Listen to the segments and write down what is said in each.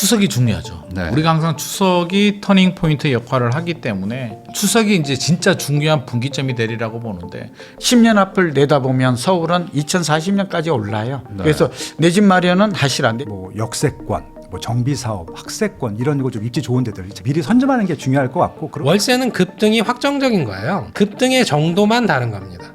추석이 중요하죠. 네. 우리가 항상 추석이 터닝 포인트 역할을 하기 때문에 추석이 이제 진짜 중요한 분기점이 되리라고 보는데 10년 앞을 내다보면 서울은 2040년까지 올라요. 네. 그래서 내 집 마련은 하시란데 뭐 역세권, 뭐 정비사업, 학세권 이런 거 좀 입지 좋은 데들 미리 선점하는 게 중요할 것 같고 월세는 급등이 확정적인 거예요. 급등의 정도만 다른 겁니다.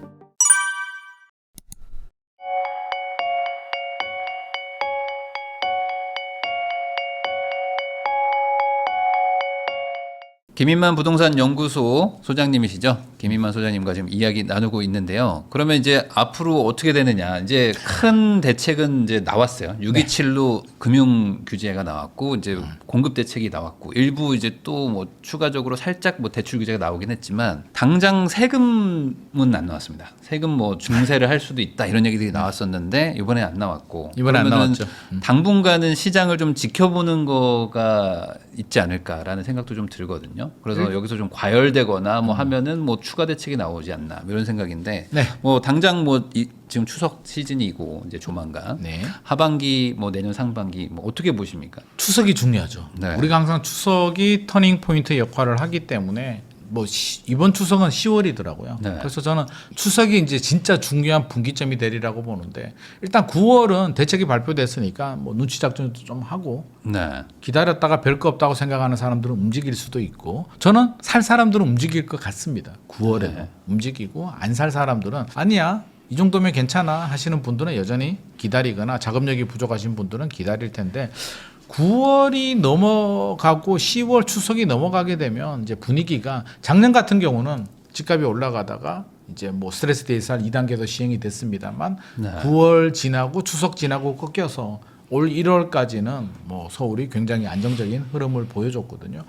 김인만 부동산 연구소 소장님이시죠? 김인만 소장님과 지금 이야기 나누고 있는데요. 그러면 이제 앞으로 어떻게 되느냐? 이제 큰 대책은 이제 나왔어요. 627로 금융 규제가 나왔고 이제 공급 대책이 나왔고 일부 이제 또 뭐 추가적으로 살짝 뭐 대출 규제가 나오긴 했지만 당장 세금은 안 나왔습니다. 세금 뭐 중세를 할 수도 있다 이런 얘기들이 나왔었는데 이번에 안 나왔고 이번에 안 그러면은 나왔죠. 당분간은 시장을 좀 지켜보는 거가 있지 않을까라는 생각도 좀 들거든요. 그래서 여기서 좀 과열되거나 뭐 하면은 뭐 추가 대책이 나오지 않나 이런 생각인데 네. 뭐 당장 뭐 지금 추석 시즌이고 이제 조만간 네. 하반기 뭐 내년 상반기 뭐 어떻게 보십니까? 추석이 중요하죠. 네. 우리가 항상 추석이 터닝 포인트 역할을 하기 때문에 뭐 이번 추석은 10월이더라고요. 네. 그래서 저는 추석이 이제 진짜 중요한 분기점이 되리라고 보는데 일단 9월은 대책이 발표됐으니까 뭐 눈치 작전도 좀 하고 네. 기다렸다가 별거 없다고 생각하는 사람들은 움직일 수도 있고 저는 살 사람들은 움직일 것 같습니다. 9월에 네. 움직이고 안 살 사람들은 아니야 이 정도면 괜찮아 하시는 분들은 여전히 기다리거나 자금력이 부족하신 분들은 기다릴 텐데 9월이 넘어가고 10월 추석이 넘어가게 되면 이제 분위기가 작년 같은 경우는 집값이 올라가다가 이제 뭐 스트레스 대이살 2단계도 시행이 됐습니다만 네. 9월 지나고 추석 지나고 꺾여서 올 1월까지는 뭐 서울이 굉장히 안정적인 흐름을 보여줬거든요.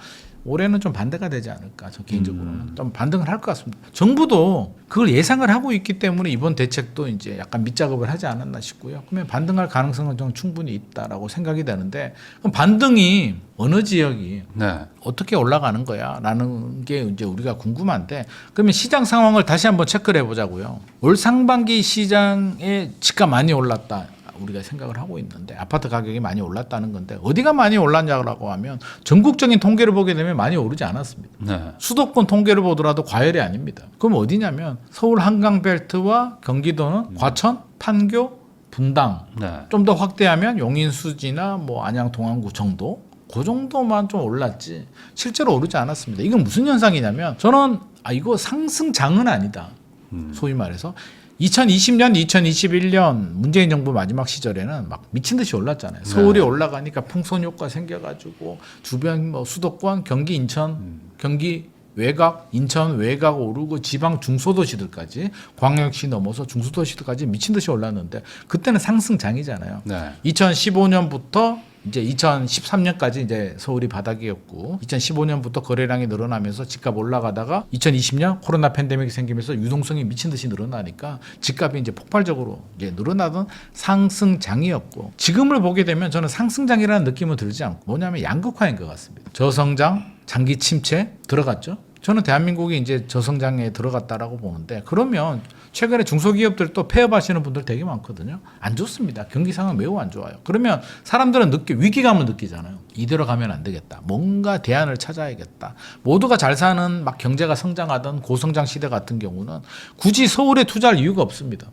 올해는 좀 반대가 되지 않을까 저 개인적으로는 좀 반등을 할 것 같습니다. 정부도 그걸 예상을 하고 있기 때문에 이번 대책도 이제 약간 밑작업을 하지 않았나 싶고요. 그러면 반등할 가능성은 좀 충분히 있다라고 생각이 되는데 그럼 반등이 어느 지역이 네. 어떻게 올라가는 거야라는 게 이제 우리가 궁금한데 그러면 시장 상황을 다시 한번 체크를 해보자고요. 올 상반기 시장에 집값 많이 올랐다. 우리가 생각을 하고 있는데 아파트 가격이 많이 올랐다는 건데 어디가 많이 올랐냐고 하면 전국적인 통계를 보게 되면 많이 오르지 않았습니다. 네. 수도권 통계를 보더라도 과열이 아닙니다. 그럼 어디냐면 서울 한강벨트와 경기도는 과천, 판교, 분당 네. 좀 더 확대하면 용인 수지나 뭐 안양 동안구 정도 그 정도만 좀 올랐지 실제로 오르지 않았습니다. 이건 무슨 현상이냐면 저는 이거 상승장은 아니다. 소위 말해서 2020년, 2021년 문재인 정부 마지막 시절에는 막 미친 듯이 올랐잖아요. 서울이 올라가니까 풍선 효과 생겨가지고 주변 뭐 수도권, 경기, 인천, 경기 외곽, 인천 외곽 오르고 지방 중소도시들까지 광역시 넘어서 중소도시들까지 미친 듯이 올랐는데 그때는 상승장이잖아요. 네. 2015년부터 이제 2013년까지 이제 서울이 바닥이었고 2015년부터 거래량이 늘어나면서 집값 올라가다가 2020년 코로나 팬데믹이 생기면서 유동성이 미친 듯이 늘어나니까 집값이 이제 폭발적으로 이제 늘어나던 상승장이었고 지금을 보게 되면 저는 상승장이라는 느낌은 들지 않고 뭐냐면 양극화인 것 같습니다. 저성장, 장기 침체 들어갔죠. 저는 대한민국이 이제 저성장에 들어갔다라고 보는데 그러면 최근에 중소기업들 또 폐업하시는 분들 되게 많거든요. 안 좋습니다. 경기 상황 매우 안 좋아요. 그러면 사람들은 위기감을 느끼잖아요. 이대로 가면 안 되겠다. 뭔가 대안을 찾아야겠다. 모두가 잘 사는 막 경제가 성장하던 고성장 시대 같은 경우는 굳이 서울에 투자할 이유가 없습니다.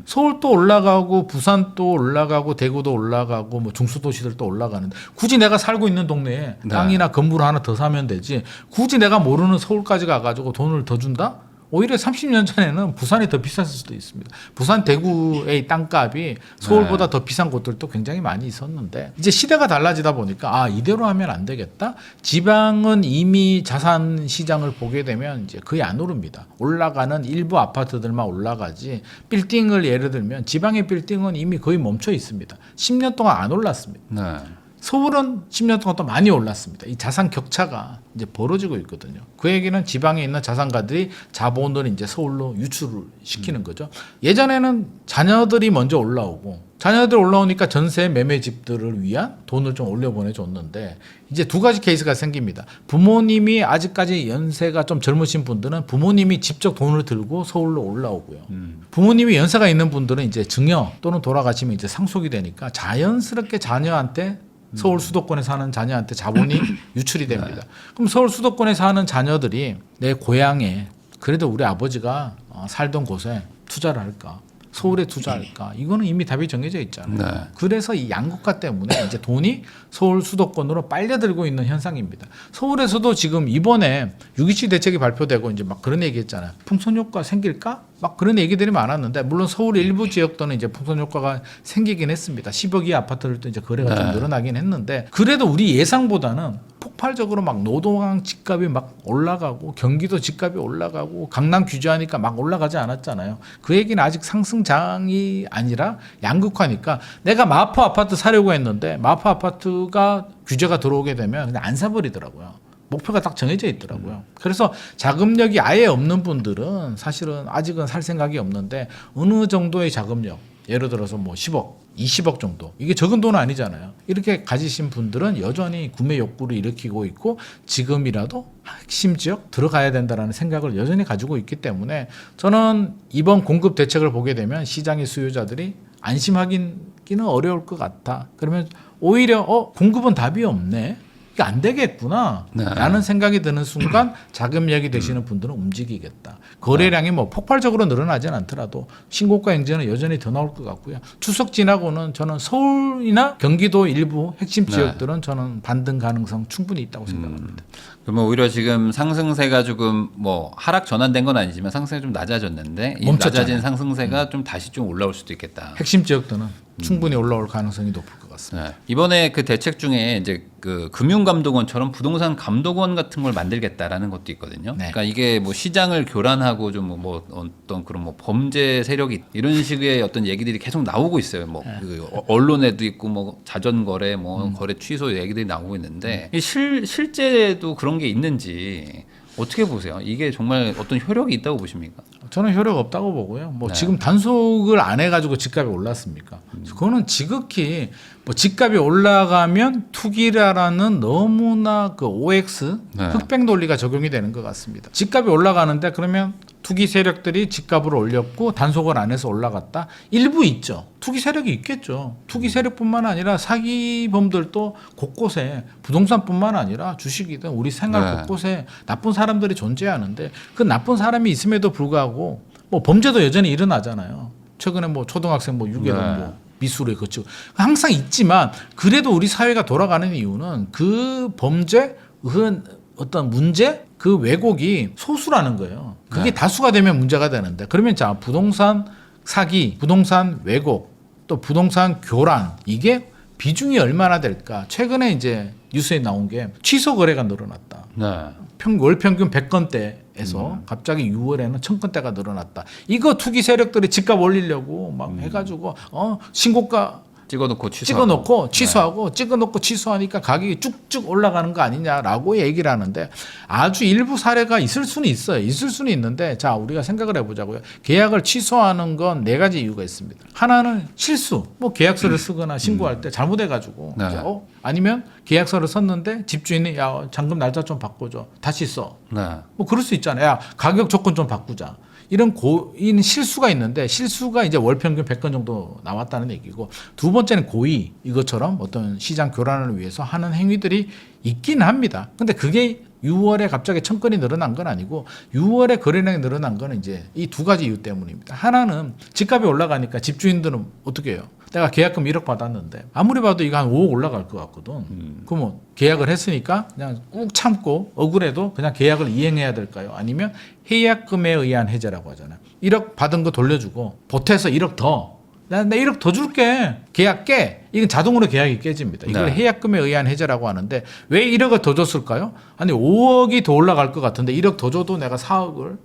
서울도 올라가고 부산도 올라가고 대구도 올라가고 뭐 중소도시들도 올라가는데 굳이 내가 살고 있는 동네에 네. 땅이나 건물 하나 더 사면 되지 굳이 내가 모르는 서울까지 가가지고 돈을 더 준다? 오히려 30년 전에는 부산이 더 비쌌을 수도 있습니다. 부산 대구의 땅값이 서울보다 더 비싼 곳들도 굉장히 많이 있었는데 이제 시대가 달라지다 보니까 이대로 하면 안 되겠다. 지방은 이미 자산 시장을 보게 되면 이제 거의 안 오릅니다. 올라가는 일부 아파트들만 올라가지 빌딩을 예를 들면 지방의 빌딩은 이미 거의 멈춰 있습니다. 10년 동안 안 올랐습니다. 네. 서울은 10년 동안 또 많이 올랐습니다. 이 자산 격차가 이제 벌어지고 있거든요. 그 얘기는 지방에 있는 자산가들이 자본을 이제 서울로 유출을 시키는 거죠. 예전에는 자녀들이 먼저 올라오고 자녀들 올라오니까 전세 매매 집들을 위한 돈을 좀 올려보내줬는데 이제 두 가지 케이스가 생깁니다. 부모님이 아직까지 연세가 좀 젊으신 분들은 부모님이 직접 돈을 들고 서울로 올라오고요. 부모님이 연세가 있는 분들은 이제 증여 또는 돌아가시면 이제 상속이 되니까 자연스럽게 자녀한테 서울 수도권에 사는 자녀한테 자본이 유출이 됩니다. 그럼 서울 수도권에 사는 자녀들이 내 고향에 그래도 우리 아버지가 살던 곳에 투자를 할까? 서울에 투자할까? 이거는 이미 답이 정해져 있잖아요. 네. 그래서 이 양극화 때문에 이제 돈이 서울 수도권으로 빨려들고 있는 현상입니다. 서울에서도 지금 이번에 6.27 대책이 발표되고 이제 막 그런 얘기 했잖아요. 풍선 효과 생길까? 막 그런 얘기들이 많았는데 물론 서울 일부 지역들은 이제 풍선 효과가 생기긴 했습니다. 10억이 아파트들도 이제 거래가 좀 늘어나긴 했는데 그래도 우리 예상보다는 폭발적으로 막 노동항 집값이 막 올라가고 경기도 집값이 올라가고 강남 규제하니까 막 올라가지 않았잖아요. 그 얘기는 아직 상승장이 아니라 양극화니까 내가 마포 아파트 사려고 했는데 마포 아파트가 규제가 들어오게 되면 그냥 안 사버리더라고요. 목표가 딱 정해져 있더라고요. 그래서 자금력이 아예 없는 분들은 사실은 아직은 살 생각이 없는데 어느 정도의 자금력, 예를 들어서 뭐 10억, 20억 정도, 이게 적은 돈은 아니잖아요. 이렇게 가지신 분들은 여전히 구매 욕구를 일으키고 있고 지금이라도 핵심 지역 들어가야 된다라는 생각을 여전히 가지고 있기 때문에 저는 이번 공급 대책을 보게 되면 시장의 수요자들이 안심하기는 어려울 것 같아. 그러면 오히려 공급은 답이 없네. 이게 안 되겠구나 라는 생각이 드는 순간 자금력이 되시는 분들은 움직이겠다. 거래량이 뭐 폭발적으로 늘어나진 않더라도 신고가 행진은 여전히 더 나올 것 같고요. 추석 지나고는 저는 서울이나 경기도 일부 핵심 지역들은 저는 반등 가능성 충분히 있다고 생각합니다. 그러면 오히려 지금 상승세가 조금 뭐 하락 전환된 건 아니지만 상승이 좀 낮아졌는데 이 멈췄잖아요. 낮아진 상승세가 좀 다시 좀 올라올 수도 있겠다. 핵심 지역들은 충분히 올라올 가능성이 높을 것 같습니다. 네. 이번에 그 대책 중에 이제 그 금융감독원처럼 부동산 감독원 같은 걸 만들겠다라는 것도 있거든요. 네. 그러니까 이게 뭐 시장을 교란하고 좀 뭐 어떤 그런 뭐 범죄 세력이 이런 식의 어떤 얘기들이 계속 나오고 있어요. 뭐 그 언론에도 있고 뭐 자전거래 뭐 거래 취소 얘기들이 나오고 있는데 이 실제도 그런 게 있는지 어떻게 보세요? 이게 정말 어떤 효력이 있다고 보십니까? 저는 효력 없다고 보고요. 뭐 지금 단속을 안 해가지고 집값이 올랐습니까? 그거는 지극히 뭐 집값이 올라가면 투기라는 너무나 그 OX 흑백 논리가 적용이 되는 것 같습니다. 집값이 올라가는데 그러면 투기 세력들이 집값을 올렸고 단속을 안 해서 올라갔다? 일부 있죠. 투기 세력이 있겠죠. 투기 세력뿐만 아니라 사기범들도 곳곳에 부동산뿐만 아니라 주식이든 우리 생활 곳곳에 나쁜 사람들이 존재하는데 그 나쁜 사람이 있음에도 불구하고 뭐 범죄도 여전히 일어나잖아요. 최근에 뭐 초등학생 뭐 유괴를 뭐 미수를 거치고 항상 있지만 그래도 우리 사회가 돌아가는 이유는 그 범죄, 그 어떤 문제, 그 왜곡이 소수라는 거예요. 그게 다수가 되면 문제가 되는데 그러면 자 부동산 사기, 부동산 왜곡, 또 부동산 교란 이게 비중이 얼마나 될까? 최근에 이제 뉴스에 나온 게 취소 거래가 늘어났다. 월 평균 100건대에서 갑자기 6월에는 1000건대가 늘어났다. 이거 투기 세력들이 집값 올리려고 막 해가지고 신고가 찍어놓고 취소하고 찍어놓고 취소하니까 가격이 쭉쭉 올라가는 거 아니냐라고 얘기를 하는데 아주 일부 사례가 있을 수는 있어요. 있을 수는 있는데 자 우리가 생각을 해보자고요. 계약을 취소하는 건 네 가지 이유가 있습니다. 하나는 실수, 뭐 계약서를 쓰거나 신고할 때 잘못해가지고 이제 아니면 계약서를 썼는데 집주인이 야 잔금 날짜 좀 바꿔줘 다시 써. 뭐 그럴 수 있잖아요. 야 가격 조건 좀 바꾸자. 이런 고의는 실수가 있는데 실수가 이제 월 평균 100건 정도 나왔다는 얘기고 두 번째는 고의 이것처럼 어떤 시장 교란을 위해서 하는 행위들이 있긴 합니다. 근데 그게 6월에 갑자기 1000건이 늘어난 건 아니고 6월에 거래량이 늘어난 건 이제 이 두 가지 이유 때문입니다. 하나는 집값이 올라가니까 집주인들은 어떻게 해요? 내가 계약금 1억 받았는데 아무리 봐도 이거 한 5억 올라갈 것 같거든. 그러면 계약을 했으니까 그냥 꾹 참고 억울해도 그냥 계약을 이행해야 될까요? 아니면 해약금에 의한 해제라고 하잖아요. 1억 받은 거 돌려주고 보태서 1억 더. 나 1억 더 줄게. 계약 깨. 이건 자동으로 계약이 깨집니다. 이걸 해약금에 의한 해제라고 하는데 왜 1억을 더 줬을까요? 아니 5억이 더 올라갈 것 같은데 1억 더 줘도 내가 4억을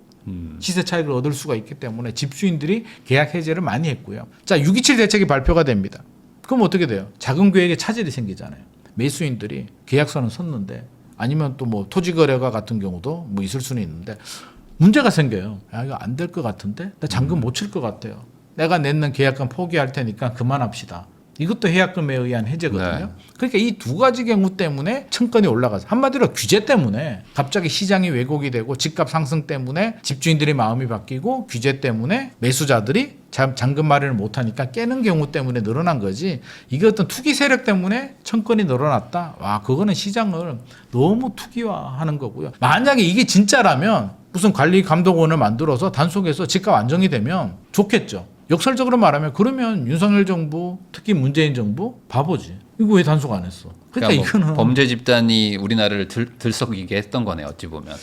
시세 차익을 얻을 수가 있기 때문에 집주인들이 계약 해제를 많이 했고요. 자, 6.27 대책이 발표가 됩니다. 그럼 어떻게 돼요? 자금 계획에 차질이 생기잖아요. 매수인들이 계약서는 썼는데 아니면 또 뭐 토지 거래가 같은 경우도 뭐 있을 수는 있는데 문제가 생겨요. 야, 이거 안 될 것 같은데? 나 잔금 못 칠 것 같아요. 내가 냈는 계약금 포기할 테니까 그만합시다. 이것도 해약금에 의한 해제거든요. 네. 그러니까 이 두 가지 경우 때문에 청건이 올라가서 한마디로 규제 때문에 갑자기 시장이 왜곡이 되고 집값 상승 때문에 집주인들의 마음이 바뀌고 규제 때문에 매수자들이 잔금 마련을 못하니까 깨는 경우 때문에 늘어난 거지. 이게 어떤 투기 세력 때문에 청건이 늘어났다. 와, 그거는 시장을 너무 투기화하는 거고요. 만약에 이게 진짜라면 무슨 관리감독원을 만들어서 단속해서 집값 안정이 되면 좋겠죠. 역설적으로 말하면 그러면 윤석열 정부, 특히 문재인 정부 바보지. 이거 왜 단속 안 했어? 그러니까 뭐 이거는 범죄 집단이 우리나라를 들썩이게 했던 거네 어찌 보면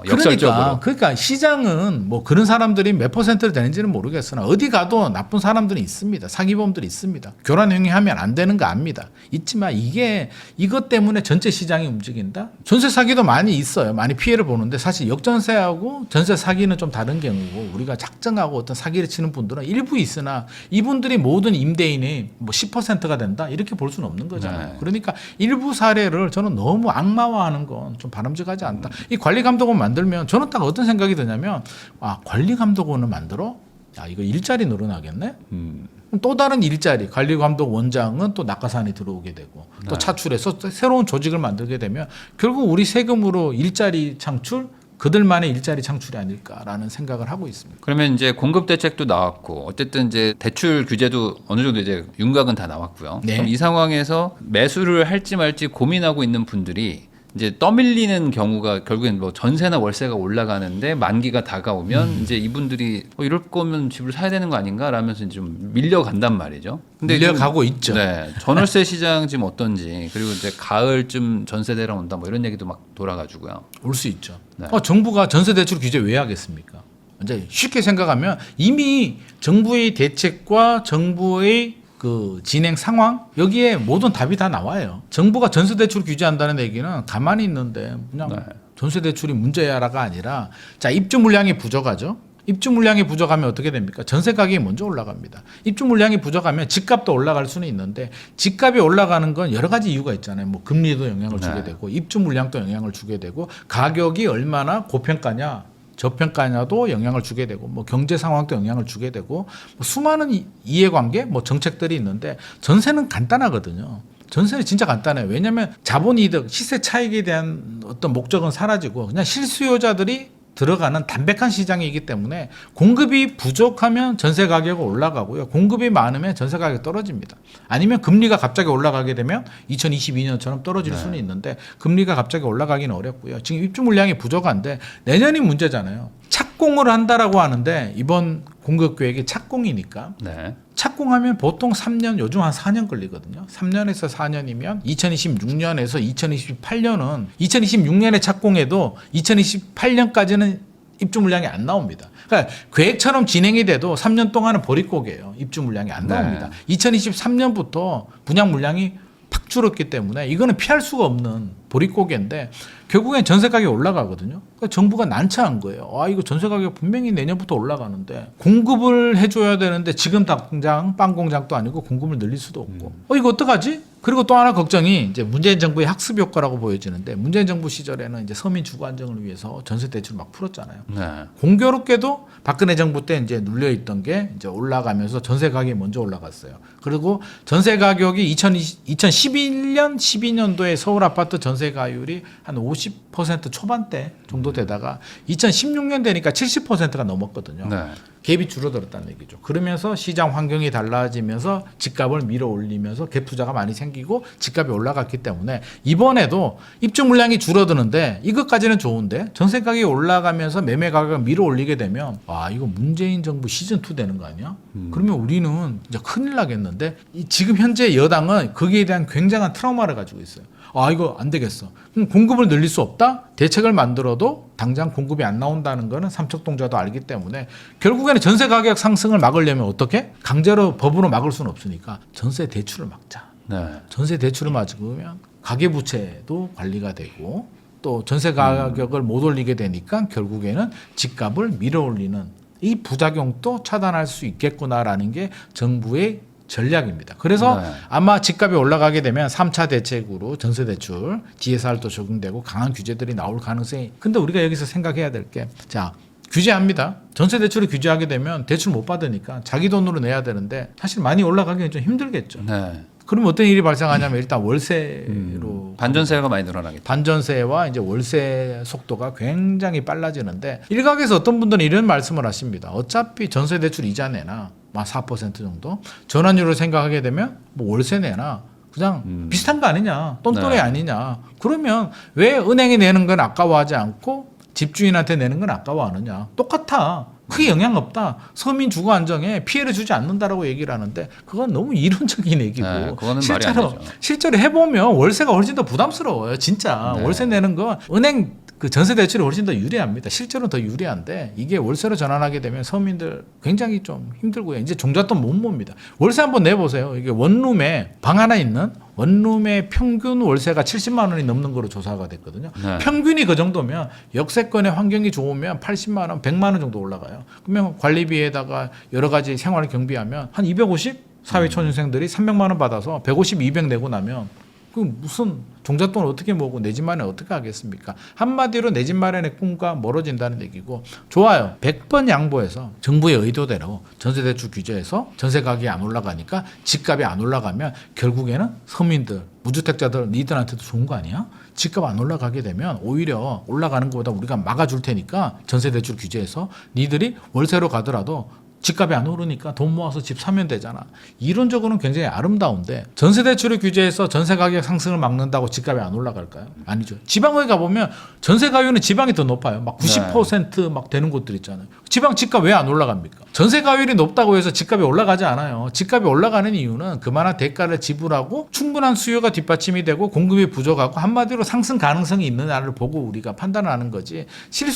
역설적으로. 그러니까 시장은 뭐 그런 사람들이 몇 퍼센트를 되는지는 모르겠으나 어디 가도 나쁜 사람들이 있습니다. 사기범들이 있습니다. 교란 행위하면 안 되는 거 압니다. 있지만 이게 이것 때문에 전체 시장이 움직인다? 전세 사기도 많이 있어요. 많이 피해를 보는데 사실 역전세하고 전세 사기는 좀 다른 경우고 우리가 작정하고 어떤 사기를 치는 분들은 일부 있으나 이분들이 모든 임대인이 뭐 10%가 된다? 이렇게 볼 수는 없는 거잖아요. 네. 그러니까 일부 사례를 저는 너무 악마화하는 건 좀 바람직하지 않다. 이 관리감독원 만들면 저는 딱 어떤 생각이 드냐면 아, 관리감독원을 만들어? 야, 이거 일자리 늘어나겠네? 그럼 또 다른 일자리, 관리감독 원장은 또 낙하산이 들어오게 되고 또 네. 차출해서 새로운 조직을 만들게 되면 결국 우리 세금으로 일자리 창출, 그들만의 일자리 창출이 아닐까라는 생각을 하고 있습니다. 그러면 이제 공급 대책도 나왔고 어쨌든 이제 대출 규제도 어느 정도 이제 윤곽은 다 나왔고요. 네. 그럼 이 상황에서 매수를 할지 말지 고민하고 있는 분들이 이제 떠밀리는 경우가 결국엔 뭐 전세나 월세가 올라가는데 만기가 다가오면 이제 이분들이 이럴 거면 집을 사야 되는 거 아닌가 라면서 이제 좀 밀려간단 말이죠. 근데 밀려가고 있죠. 네. 전월세 시장 지금 어떤지 그리고 이제 가을쯤 전세 대란 온다 뭐 이런 얘기도 막 돌아가지고요. 올 수 있죠. 네. 정부가 전세 대출 규제 왜 하겠습니까? 이제 쉽게 생각하면 이미 정부의 대책과 정부의 그 진행 상황 여기에 모든 답이 다 나와요. 정부가 전세 대출 규제한다는 얘기는 가만히 있는데 그냥 네. 전세 대출이 문제야라가 아니라 자, 입주 물량이 부족하죠. 입주 물량이 부족하면 어떻게 됩니까? 전세 가격이 먼저 올라갑니다. 입주 물량이 부족하면 집값도 올라갈 수는 있는데 집값이 올라가는 건 여러 가지 이유가 있잖아요. 뭐 금리도 영향을 주게 네. 되고 입주 물량도 영향을 주게 되고 가격이 얼마나 고평가냐 저평가냐도 영향을 주게 되고 뭐 경제 상황도 영향을 주게 되고 뭐 수많은 이해관계 뭐 정책들이 있는데 전세는 간단하거든요. 전세는 진짜 간단해요. 왜냐하면 자본이득 시세 차익에 대한 어떤 목적은 사라지고 그냥 실수요자들이 들어가는 담백한 시장이기 때문에 공급이 부족하면 전세 가격이 올라가고요. 공급이 많으면 전세 가격이 떨어집니다. 아니면 금리가 갑자기 올라가게 되면 2022년처럼 떨어질 네. 수는 있는데 금리가 갑자기 올라가기는 어렵고요. 지금 입주 물량이 부족한데 내년이 문제잖아요. 착공을 한다라고 하는데 이번 공급 계획이 착공이니까 네. 착공하면 보통 3년, 요즘 한 4년 걸리거든요. 3년에서 4년이면 2026년에서 2028년은 2026년에 착공해도 2028년까지는 입주 물량이 안 나옵니다. 그러니까 계획처럼 진행이 돼도 3년 동안은 보릿고개예요. 입주 물량이 안 나옵니다. 2023년부터 분양 물량이 팍 줄었기 때문에 이거는 피할 수가 없는 보릿고개인데 결국엔 전세 가격이 올라가거든요. 그러니까 정부가 난처한 거예요. 아, 이거 전세 가격 분명히 내년부터 올라가는데 공급을 해줘야 되는데 지금 당장 빵 공장도 아니고 공급을 늘릴 수도 없고 이거 어떡하지? 그리고 또 하나 걱정이 이제 문재인 정부의 학습 효과라고 보여지는데 문재인 정부 시절에는 이제 서민 주거 안정을 위해서 전세 대출 막 풀었잖아요. 네. 공교롭게도 박근혜 정부 때 이제 눌려 있던 게 이제 올라가면서 전세 가격이 먼저 올라갔어요. 그리고 전세 가격이 2011년, 12년도에 서울 아파트 전세 가율이 한 50% 초반대 정도 되다가 2016년 되니까 70%가 넘었거든요. 네. 갭이 줄어들었다는 얘기죠. 그러면서 시장 환경이 달라지면서 집값을 밀어 올리면서 갭 투자가 많이 생기고 집값이 올라갔기 때문에 이번에도 입주 물량이 줄어드는데 이것까지는 좋은데 전세 가격이 올라가면서 매매 가격을 밀어 올리게 되면 와, 이거 문재인 정부 시즌 2 되는 거 아니야? 그러면 우리는 이제 큰일 나겠는데 지금 현재 여당은 거기에 대한 굉장한 트라우마를 가지고 있어요. 아, 이거 안 되겠어. 그럼 공급을 늘릴 수 없다? 대책을 만들어도 당장 공급이 안 나온다는 거는 삼척동자도 알기 때문에 결국에는 전세 가격 상승을 막으려면 어떻게? 강제로 법으로 막을 수는 없으니까 전세 대출을 막자. 네. 전세 대출을 막으면 가계부채도 관리가 되고 또 전세 가격을 못 올리게 되니까 결국에는 집값을 밀어 올리는 이 부작용도 차단할 수 있겠구나라는 게 정부의 전략입니다. 그래서 네. 아마 집값이 올라가게 되면 3차 대책으로 전세 대출, DSR도 적용되고 강한 규제들이 나올 가능성이. 근데 우리가 여기서 생각해야 될 게 자, 규제합니다. 전세 대출을 규제하게 되면 대출 못 받으니까 자기 돈으로 내야 되는데 사실 많이 올라가기는 좀 힘들겠죠. 네. 그러면 어떤 일이 발생하냐면 일단 월세로 반전세가 많이 늘어나겠죠. 반전세와 이제 월세 속도가 굉장히 빨라지는데 일각에서 어떤 분들은 이런 말씀을 하십니다. 어차피 전세 대출 이자 내나 4% 정도 전환율을 생각하게 되면 뭐 월세 내나 그냥 비슷한 거 아니냐 똔똔이 네. 아니냐 그러면 왜 은행이 내는 건 아까워하지 않고 집주인한테 내는 건 아까워하느냐 똑같아 크게 영향 없다 서민 주거 안정에 피해를 주지 않는다라고 얘기를 하는데 그건 너무 이론적인 얘기고 네, 그거는 말이 안 되죠. 실제로 해보면 월세가 훨씬 더 부담스러워요 진짜 네. 월세 내는 건 은행 그 전세 대출이 훨씬 더 유리합니다. 실제로는 더 유리한데 이게 월세로 전환하게 되면 서민들 굉장히 좀 힘들고요. 이제 종잣돈 못 몹니다. 월세 한번 내보세요. 이게 원룸에 방 하나 있는 원룸의 평균 월세가 70만 원이 넘는 거로 조사가 됐거든요. 네. 평균이 그 정도면 역세권의 환경이 좋으면 80만 원, 100만 원 정도 올라가요. 그러면 관리비에다가 여러 가지 생활을 경비하면 한 250? 사회초년생들이 300만 원 받아서 150, 200 내고 나면 그 무슨 종잣돈을 어떻게 모으고 내 집 마련 어떻게 하겠습니까? 한마디로 내 집 마련의 꿈과 멀어진다는 얘기고 좋아요. 100번 양보해서 정부의 의도대로 전세대출 규제해서 전세 가격이 안 올라가니까 집값이 안 올라가면 결국에는 서민들, 무주택자들 니들한테도 좋은 거 아니야? 집값 안 올라가게 되면 오히려 올라가는 것보다 우리가 막아줄 테니까 전세대출 규제해서 니들이 월세로 가더라도 집값이 안 오르니까 돈 모아서 집 사면 되잖아. 이론적으로는 굉장히 아름다운데 전세 대출을 규제해서 전세 가격 상승을 막는다고 집값이 안 올라갈까요? 아니죠. 지방에 가보면 전세 가율은 지방이 더 높아요. 막 90% 되는 곳들 있잖아요. 지방 집값 왜 안 올라갑니까? 전세 가율이 높다고 해서 집값이 올라가지 않아요. 집값이 올라가는 이유는 그만한 대가를 지불하고 충분한 수요가 뒷받침이 되고 공급이 부족하고 한마디로 상승 가능성이 있느냐를 보고 우리가 판단하는 거지.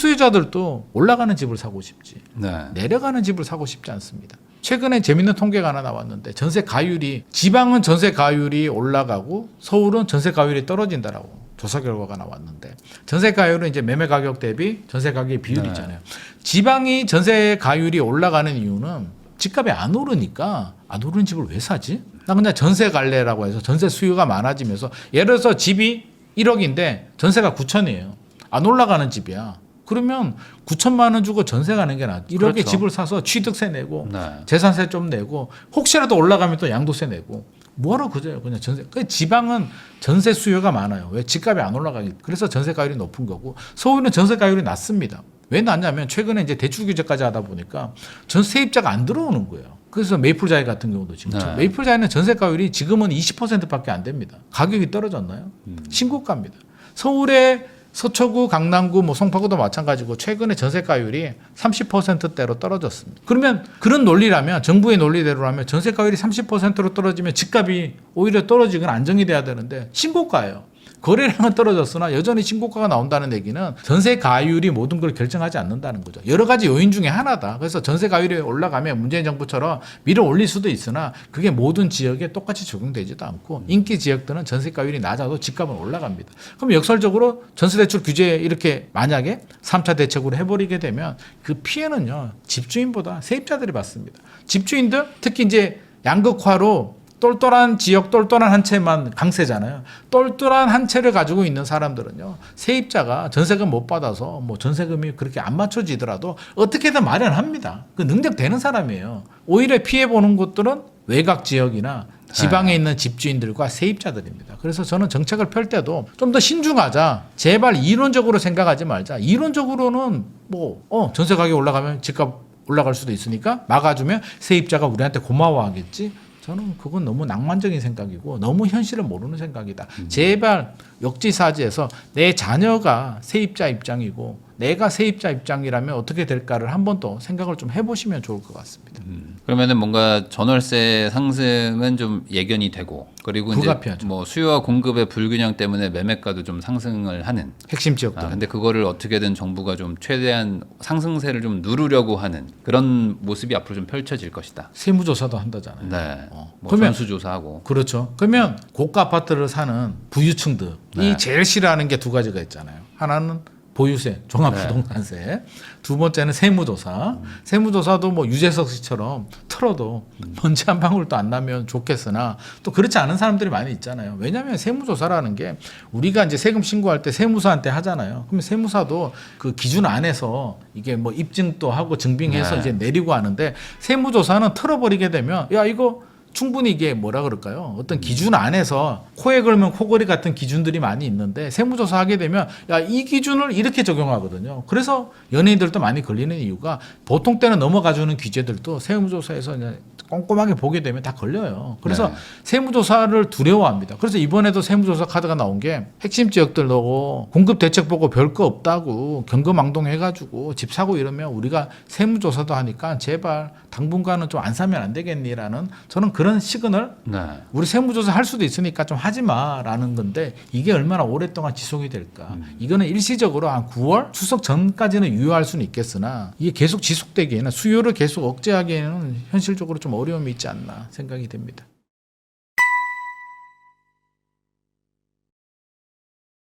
실수요자들도 올라가는 집을 사고 싶지. 네. 내려가는 집을 사고 싶지 않습니다. 최근에 재밌는 통계가 하나 나왔는데 전세 가율이 지방은 전세 가율이 올라가고 서울은 전세 가율이 떨어진다라고 조사 결과가 나왔는데 전세 가율은 이제 매매 가격 대비 전세 가격의 비율이잖아요. 지방이 전세 가율이 올라가는 이유는 집값이 안 오르니까 안 오르는 집을 왜 사지? 나 그냥 전세 갈래라고 해서 전세 수요가 많아지면서 예를 들어서 집이 1억인데 전세가 9천이에요. 안 올라가는 집이야. 그러면 9천만 원 주고 전세 가는 게 낫지. 1억에 그렇죠. 집을 사서 취득세 내고 네. 재산세 좀 내고 혹시라도 올라가면 또 양도세 내고 뭐하러 그래요? 그냥 전세. 지방은 전세 수요가 많아요. 왜 집값이 안 올라가기? 그래서 전세 가율이 높은 거고 서울은 전세 가율이 낮습니다. 왜 낮냐면 최근에 이제 대출 규제까지 하다 보니까 전세입자가 안 들어오는 거예요. 그래서 메이플자이 같은 경우도 지금 네. 메이플자이는 전세 가율이 지금은 20%밖에 안 됩니다. 가격이 떨어졌나요? 신고가입니다. 서울의 서초구, 강남구, 뭐 송파구도 마찬가지고 최근에 전세가율이 30%대로 떨어졌습니다. 그러면 그런 논리라면 정부의 논리대로라면 전세가율이 30%로 떨어지면 집값이 오히려 떨어지거나 안정이 돼야 되는데 신고가예요. 거래량은 떨어졌으나 여전히 신고가가 나온다는 얘기는 전세 가율이 모든 걸 결정하지 않는다는 거죠. 여러 가지 요인 중에 하나다. 그래서 전세 가율이 올라가면 문재인 정부처럼 밀어 올릴 수도 있으나 그게 모든 지역에 똑같이 적용되지도 않고 인기 지역들은 전세 가율이 낮아도 집값은 올라갑니다. 그럼 역설적으로 전세 대출 규제 이렇게 만약에 3차 대책으로 해버리게 되면 그 피해는요 집주인보다 세입자들이 받습니다. 집주인들 특히 이제 양극화로 똘똘한 지역 똘똘한 한 채만 강세잖아요. 똘똘한 한 채를 가지고 있는 사람들은요. 세입자가 전세금 못 받아서 뭐 전세금이 그렇게 안 맞춰지더라도 어떻게든 마련합니다. 그 능력 되는 사람이에요. 오히려 피해보는 곳들은 외곽 지역이나 지방에 있는 집주인들과 세입자들입니다. 그래서 저는 정책을 펼 때도 좀 더 신중하자. 제발 이론적으로 생각하지 말자. 이론적으로는 뭐 전세 가격이 올라가면 집값 올라갈 수도 있으니까 막아주면 세입자가 우리한테 고마워하겠지. 저는 그건 너무 낭만적인 생각이고 너무 현실을 모르는 생각이다. 제발 역지사지해서 내 자녀가 세입자 입장이고 내가 세입자 입장이라면 어떻게 될까를 한 번 더 생각을 좀 해보시면 좋을 것 같습니다. 그러면은 뭔가 전월세 상승은 좀 예견이 되고 그리고 이제 불가피하죠. 뭐 수요와 공급의 불균형 때문에 매매가도 좀 상승을 하는. 핵심 지역들. 근데 그거를 어떻게든 정부가 좀 최대한 상승세를 좀 누르려고 하는 그런 모습이 앞으로 좀 펼쳐질 것이다. 세무조사도 한다잖아요. 네. 뭐 그러면- 전수조사하고. 그렇죠. 그러면 고가 아파트를 사는 부유층들이 네. 제일 싫어하는 게 두 가지가 있잖아요. 하나는 보유세, 종합부동산세. 두 번째는 세무조사. 세무조사도 뭐 유재석 씨처럼 틀어도 먼지 한 방울도 안 나면 좋겠으나 또 그렇지 않은 사람들이 많이 있잖아요. 왜냐하면 세무조사라는 게 우리가 이제 세금 신고할 때 세무사한테 하잖아요. 그러면 세무사도 그 기준 안에서 이게 뭐 입증도 하고 증빙해서 네. 이제 내리고 하는데 세무조사는 틀어버리게 되면 야 이거 충분히 이게 뭐라 그럴까요? 어떤 기준 안에서 코에 걸면 코걸이 같은 기준들이 많이 있는데 세무조사 하게 되면 야, 이 기준을 이렇게 적용하거든요. 그래서 연예인들도 많이 걸리는 이유가 보통 때는 넘어가주는 규제들도 세무조사에서 이제 꼼꼼하게 보게 되면 다 걸려요. 그래서 네. 세무조사를 두려워합니다. 그래서 이번에도 세무조사 카드가 나온 게 핵심 지역들 넣고 공급 대책 보고 별거 없다고 경거망동해가지고 집 사고 이러면 우리가 세무조사도 하니까 제발 당분간은 좀 안 사면 안 되겠니라는 저는 그런 시그널 네. 우리 세무조사 할 수도 있으니까 좀 하지 마라는 건데 이게 얼마나 오랫동안 지속이 될까. 이거는 일시적으로 한 9월 추석 전까지는 유효할 수는 있겠으나 이게 계속 지속되기에는 수요를 계속 억제하기에는 현실적으로 좀 어려움이 있지 않나 생각이 됩니다.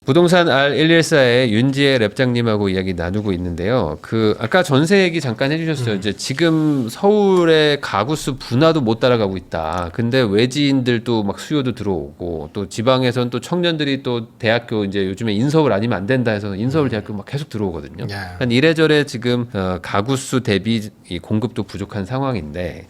부동산 R114의 윤지혜 랩장님하고 이야기 나누고 있는데요. 아까 전세 얘기 잠깐 해주셨어요. 이제 지금 서울의 가구수 분화도 못 따라가고 있다. 근데 외지인들도 막 수요도 들어오고 또 지방에서는 또 청년들이 또 대학교 이제 요즘에 인서울 아니면 안 된다 해서 인서울 대학교 막 계속 들어오거든요. 한 이래저래 지금 가구수 대비 이 공급도 부족한 상황인데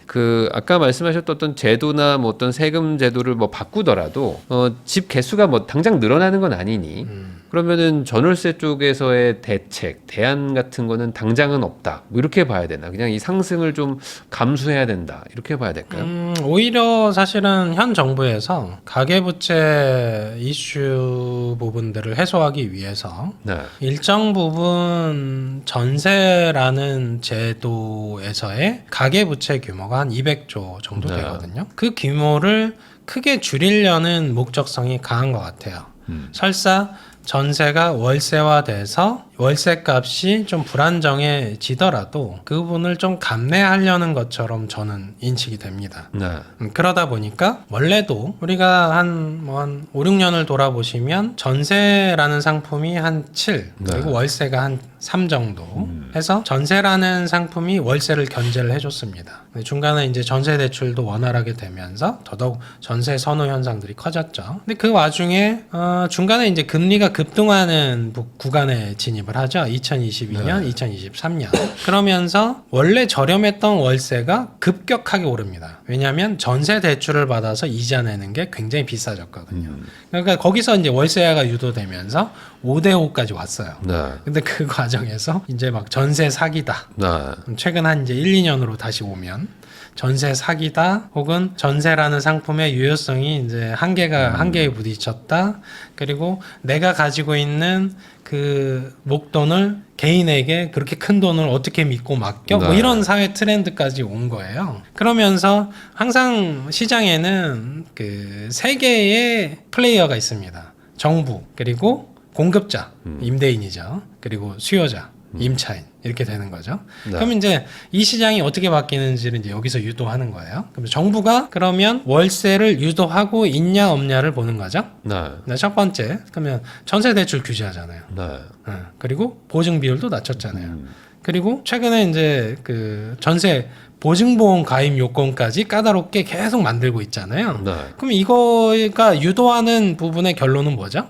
아까 말씀하셨던 어떤 제도나 뭐 어떤 세금 제도를 뭐 바꾸더라도 집 개수가 뭐 당장 늘어나는 건 아니니 그러면은 전월세 쪽에서의 대책, 대안 같은 거는 당장은 없다. 뭐 이렇게 봐야 되나? 그냥 이 상승을 좀 감수해야 된다. 이렇게 봐야 될까요? 오히려 사실은 현 정부에서 가계부채 이슈 부분들을 해소하기 위해서 네. 일정 부분 전세라는 제도에서의 가계부채 규모가 한 200조 정도 네. 되거든요. 그 규모를 크게 줄이려는 목적성이 강한 것 같아요. 설사 전세가 월세화돼서 월세값이 좀 불안정해지더라도 그 부분을 좀 감내하려는 것처럼 저는 인식이 됩니다. 네. 그러다 보니까 원래도 우리가 한 5, 6년을 돌아보시면 전세라는 상품이 한 7, 그리고 월세가 한 3 정도 해서 전세라는 상품이 월세를 견제를 해줬습니다. 중간에 이제 전세 대출도 원활하게 되면서 더더욱 전세 선호 현상들이 커졌죠. 근데 그 와중에 중간에 이제 금리가 급등하는 구간에 진입을 하죠. 2022년, 2023년. 그러면서 원래 저렴했던 월세가 급격하게 오릅니다. 왜냐하면 전세 대출을 받아서 이자 내는 게 굉장히 비싸졌거든요. 그러니까 거기서 이제 월세가 유도되면서 5대5까지 왔어요. 네. 근데 그 과정에서 이제 막 전세 사기다. 네. 최근 한 이제 1, 2년으로 다시 오면 전세 사기다 혹은 전세라는 상품의 유효성이 이제 한계에 부딪혔다. 그리고 내가 가지고 있는 그 목돈을 개인에게 그렇게 큰 돈을 어떻게 믿고 맡겨? 뭐 네. 이런 사회 트렌드까지 온 거예요. 그러면서 항상 시장에는 그 세 개의 플레이어가 있습니다. 정부, 그리고 공급자, 임대인이죠. 그리고 수요자, 임차인. 이렇게 되는 거죠. 네. 그럼 이제 이 시장이 어떻게 바뀌는지를 이제 여기서 유도하는 거예요. 그럼 정부가 그러면 월세를 유도하고 있냐 없냐를 보는 거죠. 네. 네, 첫 번째, 그러면 전세 대출 규제하잖아요. 네. 그리고 보증 비율도 낮췄잖아요. 그리고 최근에 이제 그 전세 보증보험 가입 요건까지 까다롭게 계속 만들고 있잖아요. 네. 그럼 이거가 유도하는 부분의 결론은 뭐죠?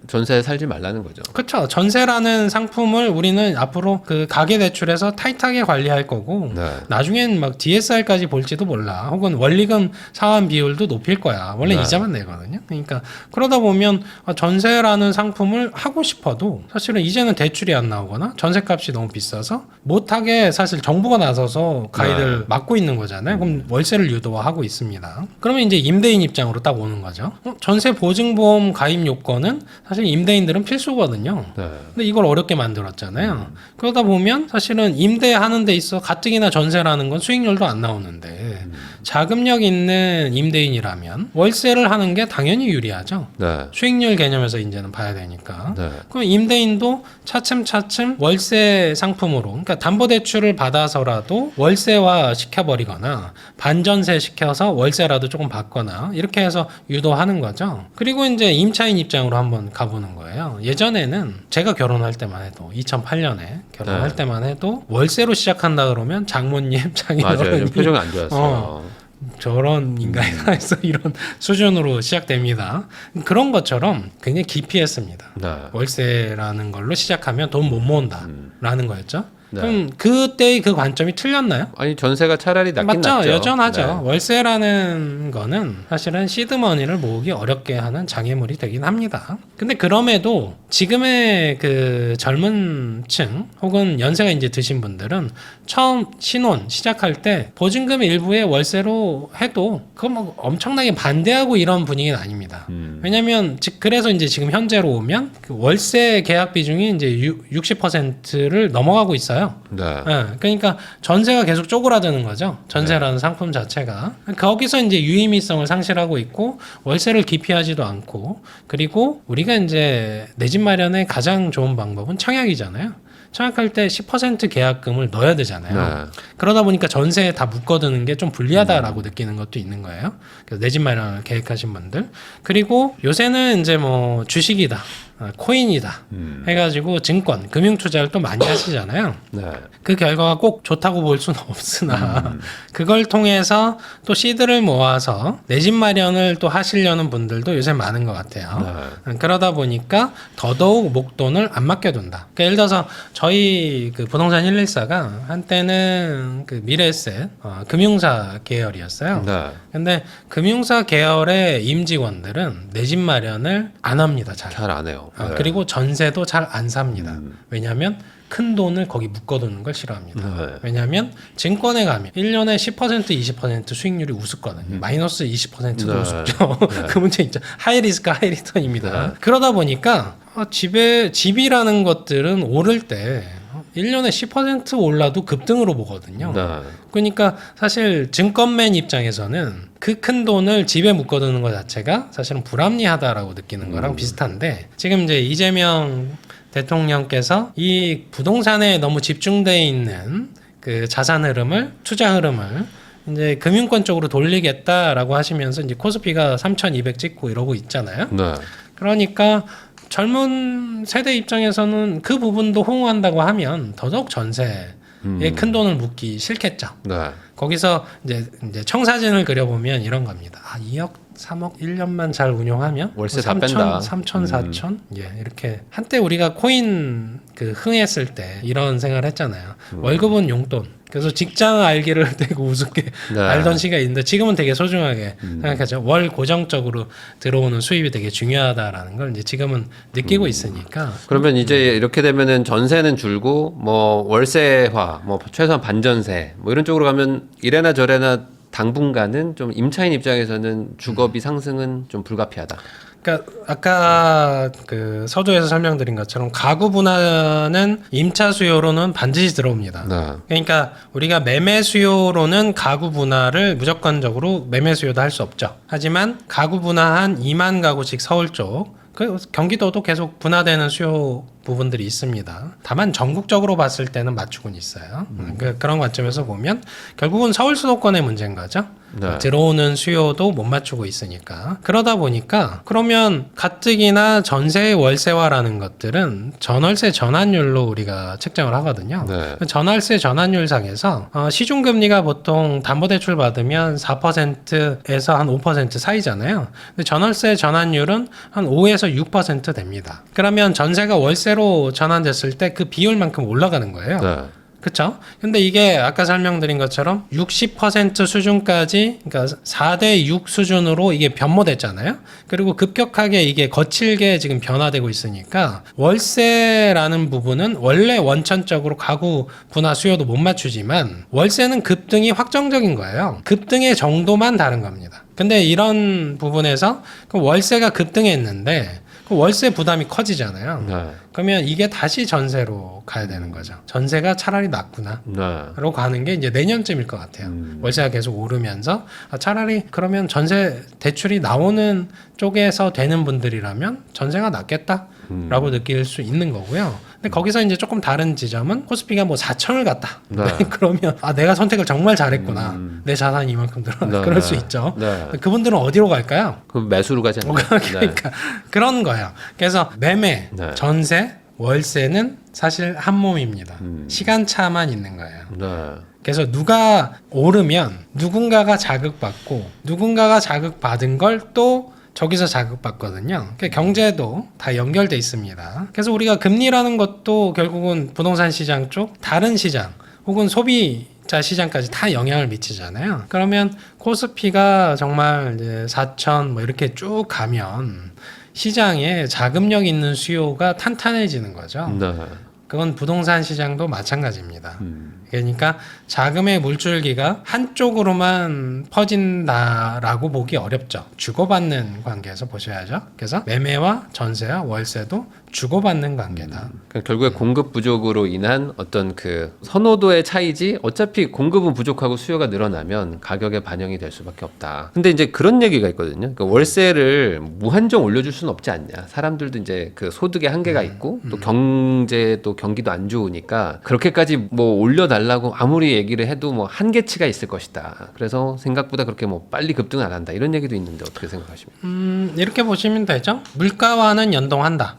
전세 살지 말라는 거죠. 그렇죠. 전세라는 상품을 우리는 앞으로 그 가계 대출에서 타이트하게 관리할 거고 네. 나중엔 막 DSR까지 볼지도 몰라. 혹은 원리금 상환 비율도 높일 거야. 원래 네. 이자만 내거든요. 그러니까 그러다 보면 전세라는 상품을 하고 싶어도 사실은 이제는 대출이 안 나오거나 전세값이 너무 비싸서 못하게 사실 정부가 나서서 가이드를 막고 있는 거잖아요. 그럼 월세를 유도화하고 있습니다. 그러면 이제 임대인 입장으로 딱 오는 거죠. 전세 보증보험 가입 요건은 사실 임대인들은 필수거든요. 네. 근데 이걸 어렵게 만들었잖아요. 그러다 보면 사실은 임대하는 데 있어 가뜩이나 전세라는 건 수익률도 안 나오는데 자금력 있는 임대인이라면 월세를 하는 게 당연히 유리하죠. 네. 수익률 개념에서 이제는 봐야 되니까. 네. 그럼 임대인도 차츰차츰 월세 상품으로, 그러니까 담보대출을 받아서라도 월세화 무효화 시켜버리거나 반전세 시켜서 월세라도 조금 받거나 이렇게 해서 유도하는 거죠. 그리고 이제 임차인 입장으로 한번 가보는 거예요. 예전에는 제가 결혼할 때만 해도 2008년에 결혼할 네. 때만 해도 월세로 시작한다 그러면 장모님, 맞아요. 장인어른이 좀 표정이 안 좋았어요. 저런 인간이다 해서 이런 수준으로 시작됩니다. 그런 것처럼 굉장히 기피했습니다. 네. 월세라는 걸로 시작하면 돈 못 모은다라는 거였죠. 네. 그럼 그때의 그 관점이 틀렸나요? 아니 전세가 차라리 낫긴 맞죠? 낫죠. 여전하죠. 네. 월세라는 거는 사실은 시드머니를 모으기 어렵게 하는 장애물이 되긴 합니다. 근데 그럼에도 지금의 그 젊은 층 혹은 연세가 이제 드신 분들은 처음 신혼 시작할 때 보증금 일부에 월세로 해도 그거 뭐 엄청나게 반대하고 이런 분위기는 아닙니다. 왜냐면 그래서 이제 지금 현재로 오면 그 월세 계약 비중이 이제 60%를 넘어가고 있어요. 네. 예, 그러니까 전세가 계속 쪼그라드는 거죠. 전세라는 상품 자체가. 거기서 이제 유의미성을 상실하고 있고 월세를 기피하지도 않고 그리고 우리가 이제 내 집 마련의 가장 좋은 방법은 청약이잖아요. 청약할 때 10% 계약금을 넣어야 되잖아요. 네. 그러다 보니까 전세에 다 묶어두는 게 좀 불리하다라고 느끼는 것도 있는 거예요. 그래서 내 집 마련을 계획하신 분들. 그리고 요새는 이제 뭐 주식이다, 코인이다 해가지고 증권, 금융 투자를 또 많이 하시잖아요. 네. 그 결과가 꼭 좋다고 볼 수는 없으나 그걸 통해서 또 시드를 모아서 내 집 마련을 또 하시려는 분들도 요새 많은 것 같아요. 그러다 보니까 더더욱 목돈을 안 맡겨둔다. 그러니까 예를 들어서 저희 그 부동산 114가 한때는 그 미래에셋 금융사 계열이었어요. 네. 근데 금융사 계열의 임직원들은 내 집 마련을 안 합니다. 잘 안 해요. 네. 그리고 전세도 잘 안 삽니다. 왜냐하면 큰 돈을 거기 묶어두는 걸 싫어합니다. 네. 왜냐하면 증권에 가면 1년에 10% 20% 수익률이 우습거든요. 마이너스 20%도 네. 우습죠. 그 문제 있죠. 하이리스크 하이리턴입니다. 네. 그러다 보니까 집이라는 것들은 오를 때 1년에 10% 올라도 급등으로 보거든요. 네. 그러니까 사실 증권맨 입장에서는 그 큰 돈을 집에 묶어두는 것 자체가 사실은 불합리하다라고 느끼는 거랑 비슷한데 지금 이제 이재명 대통령께서 이 부동산에 너무 집중돼 있는 그 자산 흐름을 투자 흐름을 이제 금융권 쪽으로 돌리겠다라고 하시면서 이제 코스피가 3,200 찍고 이러고 있잖아요. 네. 그러니까 젊은 세대 입장에서는 그 부분도 호응한다고 하면 더더욱 전세에 큰 돈을 묻기 싫겠죠. 네. 거기서 이제 청사진을 그려보면 이런 겁니다. 2억, 3억 1년만 잘 운용하면 월세 다 뺀다. 3천, 4천 예, 이렇게 한때 우리가 코인 그 흥했을 때 이런 생각을 했잖아요. 월급은 용돈. 그래서 직장 알기를 되게 우습게 네. 알던 시기가 있는데 지금은 되게 소중하게 생각하죠. 월 고정적으로 들어오는 수입이 되게 중요하다라는 걸 이제 지금은 느끼고 있으니까 그러면 이제 이렇게 되면은 전세는 줄고 뭐 월세화, 뭐 최소한 반전세 뭐 이런 쪽으로 가면 이래나 저래나 당분간은 좀 임차인 입장에서는 주거비 상승은 좀 불가피하다. 그러니까 아까 그 서두에서 설명드린 것처럼 가구 분화는 임차 수요로는 반드시 들어옵니다. 네. 그러니까 우리가 매매 수요로는 가구 분화를 무조건적으로 매매 수요도 할 수 없죠. 하지만 가구 분화한 2만 가구씩 서울 쪽 그 경기도도 계속 분화되는 수요 부분들이 있습니다. 다만 전국적으로 봤을 때는 맞추고는 있어요. 그런 관점에서 보면 결국은 서울 수도권의 문제인 거죠. 네. 들어오는 수요도 못 맞추고 있으니까. 그러다 보니까 그러면 가뜩이나 전세 월세화라는 것들은 전월세 전환율로 우리가 책정을 하거든요. 네. 전월세 전환율 상에서 시중금리가 보통 담보대출 받으면 4%에서 한 5% 사이잖아요. 근데 전월세 전환율은 한 5에서 6% 됩니다. 그러면 전세가 월세로 전환됐을 때 그 비율만큼 올라가는 거예요. 네. 그렇죠? 근데 이게 아까 설명드린 것처럼 60% 수준까지 그러니까 4대 6 수준으로 이게 변모됐잖아요. 그리고 급격하게 이게 거칠게 지금 변화되고 있으니까 월세라는 부분은 원래 원천적으로 가구 분화 수요도 못 맞추지만 월세는 급등이 확정적인 거예요. 급등의 정도만 다른 겁니다. 근데 이런 부분에서 그 월세가 급등했는데 그 월세 부담이 커지잖아요. 네. 그러면 이게 다시 전세로 가야 되는 거죠. 전세가 차라리 낫구나. 네. 라고 가는 게 이제 내년쯤일 것 같아요. 월세가 계속 오르면서 차라리 그러면 전세 대출이 나오는 쪽에서 되는 분들이라면 전세가 낫겠다라고 느낄 수 있는 거고요. 근데 거기서 이제 조금 다른 지점은 코스피가 뭐 4천을 갔다. 네. 그러면 아 내가 선택을 정말 잘했구나. 내 자산이 이만큼 늘어나. 네. 그럴 수 있죠. 네. 그분들은 어디로 갈까요? 그럼 매수로 가지 않나요? 그러니까 그런 거예요. 그래서 매매, 네. 전세, 월세는 사실 한 몸입니다. 시간차만 있는 거예요. 네. 그래서 누가 오르면 누군가가 자극받고 누군가가 자극받은 걸 또 저기서 자극받거든요. 그러니까 경제도 다 연결돼 있습니다. 그래서 우리가 금리라는 것도 결국은 부동산 시장 쪽 다른 시장 혹은 소비자 시장까지 다 영향을 미치잖아요. 그러면 코스피가 정말 이제 4천 뭐 이렇게 쭉 가면 시장에 자금력 있는 수요가 탄탄해지는 거죠. 네. 그건 부동산 시장도 마찬가지입니다. 그러니까 자금의 물줄기가 한쪽으로만 퍼진다라고 보기 어렵죠. 주고받는 관계에서 보셔야죠. 그래서 매매와 전세와 월세도 주고받는 관계다. 그러니까 결국에 공급 부족으로 인한 어떤 그 선호도의 차이지 어차피 공급은 부족하고 수요가 늘어나면 가격에 반영이 될 수밖에 없다. 근데 이제 그런 얘기가 있거든요. 그러니까 월세를 무한정 올려줄 수는 없지 않냐. 사람들도 이제 그 소득의 한계가 있고 또 경제도 경기도 안 좋으니까 그렇게까지 뭐 올려달라고 아무리 얘기를 해도 뭐 한계치가 있을 것이다. 그래서 생각보다 그렇게 뭐 빨리 급등 안 한다. 이런 얘기도 있는데 어떻게 생각하십니까? 이렇게 보시면 되죠. 물가와는 연동한다.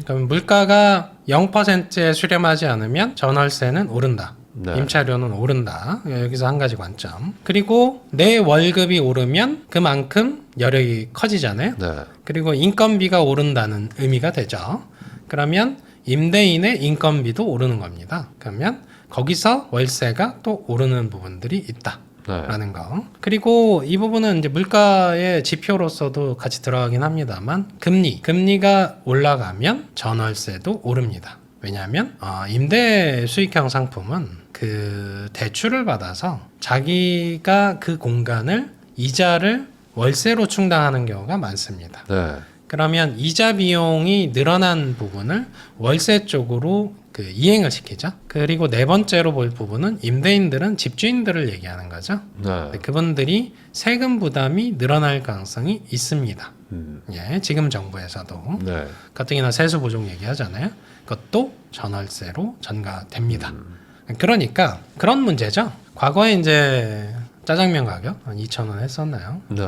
그럼 물가가 0%에 수렴하지 않으면 전월세는 오른다. 네. 임차료는 오른다. 여기서 한 가지 관점. 그리고 내 월급이 오르면 그만큼 여력이 커지잖아요. 네. 그리고 인건비가 오른다는 의미가 되죠. 그러면 임대인의 인건비도 오르는 겁니다. 그러면 거기서 월세가 또 오르는 부분들이 있다. 네. 라는 거. 그리고 이 부분은 이제 물가의 지표로서도 같이 들어가긴 합니다만 금리가 올라가면 전월세도 오릅니다. 왜냐하면 임대 수익형 상품은 그 대출을 받아서 자기가 그 공간을 이자를 월세로 충당하는 경우가 많습니다. 네. 그러면 이자 비용이 늘어난 부분을 월세 쪽으로 그 이행을 시키죠. 그리고 네 번째로 볼 부분은 임대인들은 집주인들을 얘기하는 거죠. 네. 그분들이 세금 부담이 늘어날 가능성이 있습니다. 예, 지금 정부에서도 네. 가뜩이나 세수 보종 얘기하잖아요. 그것도 전월세로 전가됩니다. 그러니까 그런 문제죠. 과거에 이제 짜장면 가격 한 2,000원 했었나요? 네.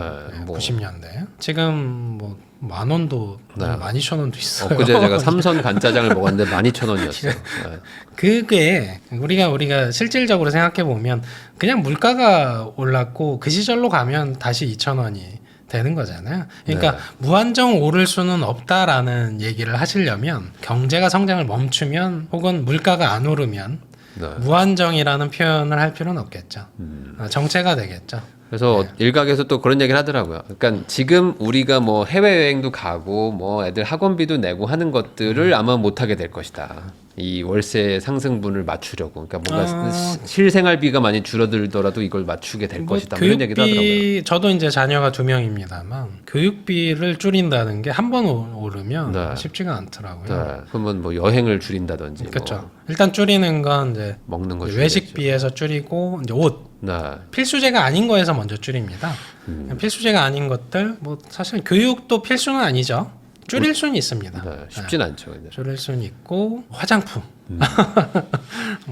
뭐 90년대. 지금 뭐 10,000원도 네. 12,000원도 있어요. 엊그제 제가 삼선 간짜장을 먹었는데 12,000원이었어요. 네. 그게 우리가 실질적으로 생각해 보면 그냥 물가가 올랐고 그 시절로 가면 다시 2,000원이 되는 거잖아요. 그러니까 네. 무한정 오를 수는 없다라는 얘기를 하시려면 경제가 성장을 멈추면 혹은 물가가 안 오르면 네. 무한정이라는 표현을 할 필요는 없겠죠. 정체가 되겠죠. 그래서 일각에서 또 그런 얘기를 하더라고요. 그러니까 지금 우리가 뭐 해외여행도 가고 뭐 애들 학원비도 내고 하는 것들을 아마 못하게 될 것이다. 이 월세 상승분을 맞추려고. 그러니까 뭔가 실생활비가 많이 줄어들더라도 이걸 맞추게 될 것이다. 뭐 이런 얘기도 하더라고요. 저도 이제 자녀가 2명입니다만 교육비를 줄인다는 게 한 번 오르면 네. 쉽지가 않더라고요. 네. 그러면 뭐 여행을 줄인다든지 그렇죠. 뭐 일단 줄이는 건 이제 먹는 거 외식비에서 줄이고 이제 옷 네. 필수제가 아닌 거에서 먼저 줄입니다. 필수제가 아닌 것들 뭐 사실 교육도 필수는 아니죠. 줄일 수는 있습니다. 네. 쉽진 않죠. 근데. 줄일 수는 있고 화장품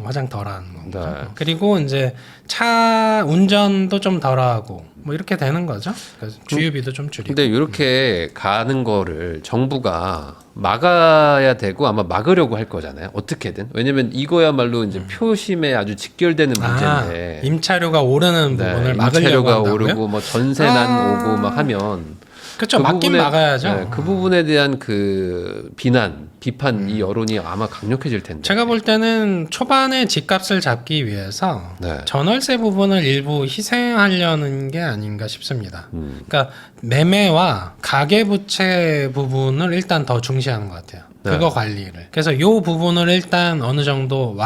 화장 덜하는 거. 네. 그리고 이제 차 운전도 좀 덜하고 뭐 이렇게 되는 거죠. 그래서 주유비도 좀 줄이고. 근데 이렇게 가는 거를 정부가 막아야 되고 아마 막으려고 할 거잖아요. 어떻게든. 왜냐면 이거야말로 이제 표심에 아주 직결되는 문제인데. 임차료가 오르는 네, 부분을 막으려고 임차료가 한다고요? 오르고 뭐 전세난 오고 막 하면 그렇죠. 막긴 막아야죠. 네, 그 부분에 대한 그 비판 이 여론이 아마 강력해질 텐데. 제가 볼 때는 초반에 집값을 잡기 위해서 네. 전월세 부분을 일부 희생하려는 게 아닌가 싶습니다. 그러니까 매매와 가계부채 부분을 일단 더 중시하는 것 같아요. 네. 그거 관리를. 그래서 이 부분을 일단 어느 정도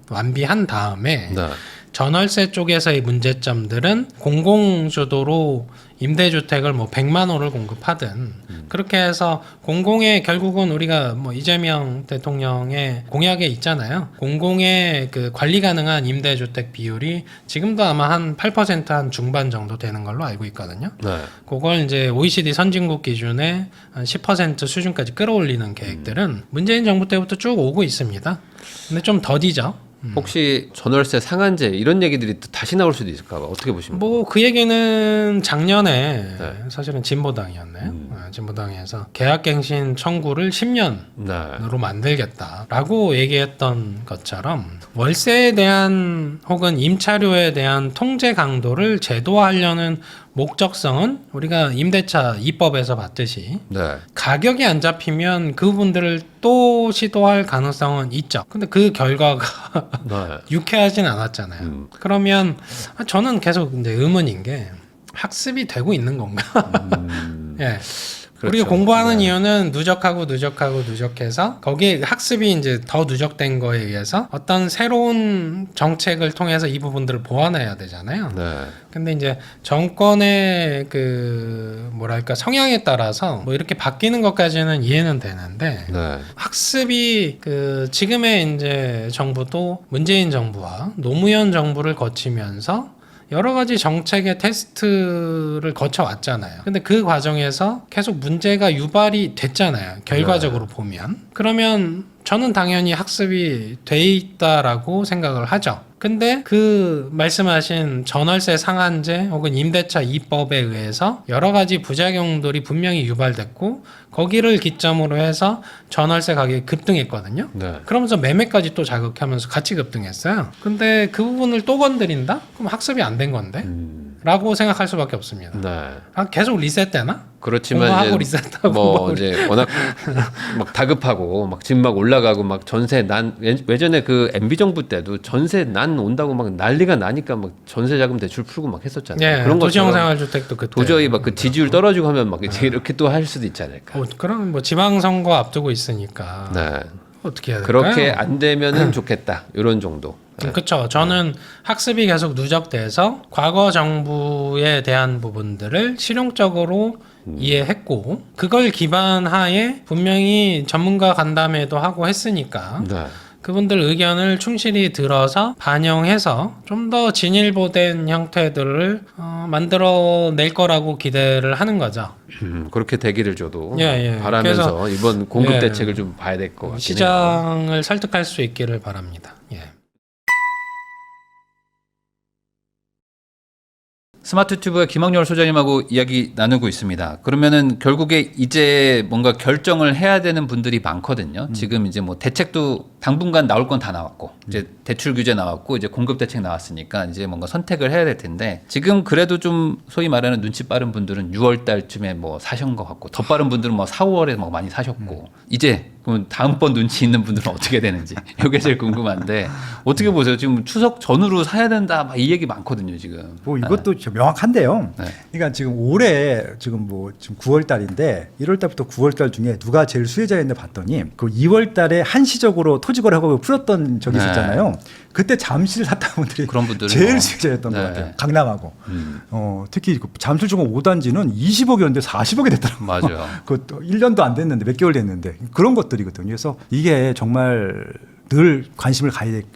완비한 다음에 네. 전월세 쪽에서의 문제점들은 공공주도로 임대주택을 뭐 100만 호를 공급하든 그렇게 해서 공공의 결국은 우리가 뭐 이재명 대통령의 공약에 있잖아요. 공공의 그 관리 가능한 임대주택 비율이 지금도 아마 한 8% 중반 정도 되는 걸로 알고 있거든요. 네. 그걸 이제 OECD 선진국 기준의 한 10% 수준까지 끌어올리는 계획들은 문재인 정부 때부터 쭉 오고 있습니다. 근데 좀 더디죠. 혹시 전월세 상한제 이런 얘기들이 또 다시 나올 수도 있을까 봐 어떻게 보십니까? 뭐 그 얘기는 작년에 네. 사실은 진보당이었네요. 진보당에서 계약갱신 청구를 10년으로 네. 만들겠다라고 얘기했던 것처럼 월세에 대한 혹은 임차료에 대한 통제 강도를 제도화하려는 목적성은 우리가 임대차 2법에서 봤듯이 네. 가격이 안 잡히면 그 부분들을 또 시도할 가능성은 있죠. 근데 그 결과가 네. 유쾌하진 않았잖아요. 그러면 저는 계속 이제 의문인 게 학습이 되고 있는 건가? 예. 그렇죠. 우리가 공부하는 네. 이유는 누적해서 거기에 학습이 이제 더 누적된 거에 의해서 어떤 새로운 정책을 통해서 이 부분들을 보완해야 되잖아요. 네. 근데 이제 정권의 그 뭐랄까 성향에 따라서 뭐 이렇게 바뀌는 것까지는 이해는 되는데 네. 학습이 그 지금의 이제 정부도 문재인 정부와 노무현 정부를 거치면서 여러 가지 정책의 테스트를 거쳐왔잖아요. 근데 그 과정에서 계속 문제가 유발이 됐잖아요. 결과적으로 보면. 그러면 저는 당연히 학습이 돼 있다라고 생각을 하죠. 근데 그 말씀하신 전월세 상한제 혹은 임대차 2법에 의해서 여러 가지 부작용들이 분명히 유발됐고 거기를 기점으로 해서 전월세 가격이 급등했거든요. 네. 그러면서 매매까지 또 자극하면서 같이 급등했어요. 근데 그 부분을 또 건드린다? 그럼 학습이 안 된 건데? 라고 생각할 수밖에 없습니다. 네. 계속 리셋되나? 그렇지만 공부하고 이제 리셋하고 뭐 공부하고 이제 워낙 막 다급하고 막 지금 막 올라가고 막 전세 난 예전에 그 MB 정부 때도 전세 난 온다고 막 난리가 나니까 막 전세 자금 대출 풀고 막 했었잖아요. 예, 그런 도시형 것처럼 생활주택도 그때 도저히 막 그 지지율 떨어지고 하면 막 이제 이렇게 또 할 수도 있지 않을까. 그럼 뭐 지방선거 앞두고 있으니까 네. 어떻게 해야 될까요? 그렇게 안 되면은 좋겠다. 이런 정도. 네. 그렇죠. 저는 학습이 계속 누적돼서 과거 정부에 대한 부분들을 실용적으로 이해했고 그걸 기반하에 분명히 전문가 간담회도 하고 했으니까 네. 그분들 의견을 충실히 들어서 반영해서 좀 더 진일보된 형태들을 만들어낼 거라고 기대를 하는 거죠. 그렇게 되기를 저도 예. 바라면서 그래서, 이번 공급 예. 대책을 좀 봐야 될 것 같긴 해요. 시장을 설득할 수 있기를 바랍니다. 예. 스마트 튜브의 김학렬 소장님하고 이야기 나누고 있습니다. 그러면은 결국에 이제 뭔가 결정을 해야 되는 분들이 많거든요. 지금 이제 뭐 대책도 당분간 나올 건 다 나왔고 이제 대출 규제 나왔고 이제 공급 대책 나왔으니까 이제 뭔가 선택을 해야 될 텐데 지금 그래도 좀 소위 말하는 눈치 빠른 분들은 6월 달쯤에 뭐 사신 것 같고 더 빠른 분들은 뭐 4, 5월에 뭐 많이 사셨고 이제 그럼 다음번 눈치 있는 분들은 어떻게 되는지 이게 제일 궁금한데 어떻게 보세요? 지금 추석 전후로 사야 된다 막 이 얘기 많거든요 지금. 뭐 이것도 좀 명확한데요. 네. 그러니까 지금 올해 지금 9월 달인데 1월 달부터 9월 달 중에 누가 제일 수혜자였나 봤더니 그 2월 달에 한시적으로 토지 거래하고 풀었던 적이 네. 있었잖아요. 그때 잠실 샀던 분들이 그런 분들은 제일 뭐. 수혜자였던 네. 것 같아요. 강남하고. 특히 그 잠실 중공 5단지는 20억이었는데 40억이 됐더라고요. 맞아요. 그것도 1년도 안 됐는데 몇 개월 됐는데 그런 것들이거든요. 그래서 이게 정말 늘 관심을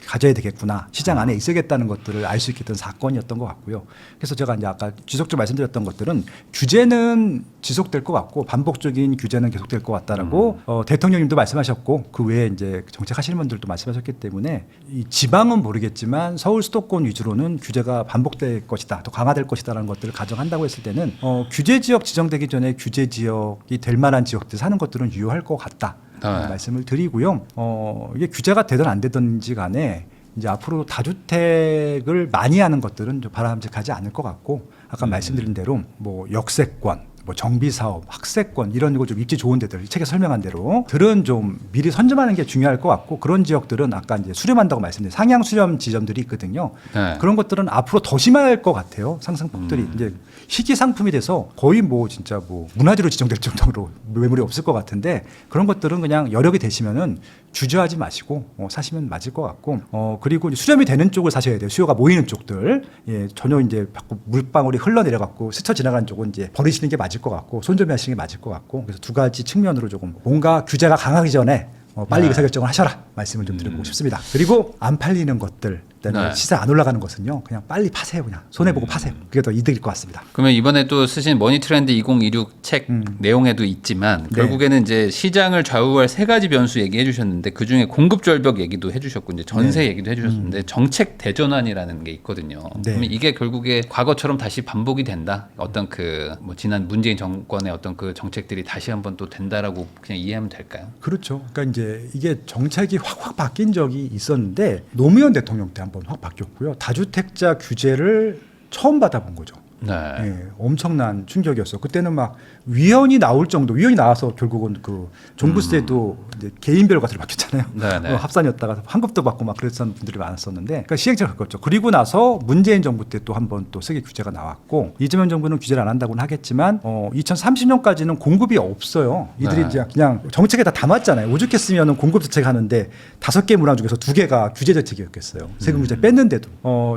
가져야 되겠구나. 시장 안에 있어야겠다는 것들을 알 수 있게 된 사건이었던 것 같고요. 그래서 제가 이제 아까 지속적으로 말씀드렸던 것들은 규제는 지속될 것 같고 반복적인 규제는 계속될 것 같다라고 대통령님도 말씀하셨고 그 외에 이제 정책하시는 분들도 말씀하셨기 때문에 이 지방은 모르겠지만 서울 수도권 위주로는 규제가 반복될 것이다. 더 강화될 것이다라는 것들을 가정한다고 했을 때는 규제 지역 지정되기 전에 규제 지역이 될 만한 지역들 사는 것들은 유효할 것 같다. 말씀을 드리고요. 이게 규제가 되든 안 되든지 간에 이제 앞으로 다주택을 많이 하는 것들은 좀 바람직하지 않을 것 같고 아까 말씀드린 대로 뭐 역세권 뭐 정비사업, 학세권 이런 거 좀 입지 좋은 데들 이 책에 설명한 대로 들은 좀 미리 선점하는 게 중요할 것 같고 그런 지역들은 아까 이제 수렴한다고 말씀드린 상향 수렴 지점들이 있거든요. 네. 그런 것들은 앞으로 더 심할 것 같아요. 상승폭들이 이제 희귀 상품이 돼서 거의 뭐 진짜 뭐 문화재로 지정될 정도로 매물이 없을 것 같은데 그런 것들은 그냥 여력이 되시면은 주저하지 마시고 사시면 맞을 것 같고 그리고 이제 수렴이 되는 쪽을 사셔야 돼요. 수요가 모이는 쪽들 예, 전혀 이제 자꾸 물방울이 흘러내려갖고 스쳐 지나가는 쪽은 이제 버리시는 게 맞을 것 같고 손절하시는 게 맞을 것 같고 그래서 두 가지 측면으로 조금 뭔가 규제가 강하기 전에 빨리 의사결정을 하셔라 말씀을 좀 드리고 싶습니다. 그리고 안 팔리는 것들 그다음에 시세 안 올라가는 것은요 그냥 빨리 파세요. 그냥 손해보고 파세요. 그게 더 이득일 것 같습니다. 그러면 이번에 또 쓰신 머니트렌드 2026 책 내용에도 있지만 결국에는 이제 시장을 좌우할 세 가지 변수 얘기해 주셨는데 그 중에 공급 절벽 얘기도 해주셨고 이제 전세 얘기도 해주셨는데 정책 대전환이라는 게 있거든요. 그러면 이게 결국에 과거처럼 다시 반복이 된다. 어떤 그 뭐 지난 문재인 정권의 어떤 그 정책들이 다시 한번 또 된다라고 그냥 이해하면 될까요? 그렇죠. 그러니까 이제 이게 정책이 확 바뀐 적이 있었는데 노무현 대통령 때 한번 확 바뀌었고요. 다주택자 규제를 처음 받아본 거죠. 네. 예, 엄청난 충격이었어. 그때는 막 위헌이 나올 정도, 위헌이 나와서 결국은 그 종부세도 이제 개인별 과세로 바뀌었잖아요. 네네. 합산이었다가 환급도 받고 막 그랬던 분들이 많았었는데, 그러니까 시행착오를 겪었죠. 그리고 나서 문재인 정부 때 또 한 번 또 세계 규제가 나왔고, 이재명 정부는 규제를 안 한다고는 하겠지만, 2030년까지는 공급이 없어요. 이들이 이제 그냥 정책에 다 담았잖아요. 오죽했으면 공급 대책 하는데 5개 문항 중에서 2개가 규제 대책이었겠어요. 세금 규제 뺐는데도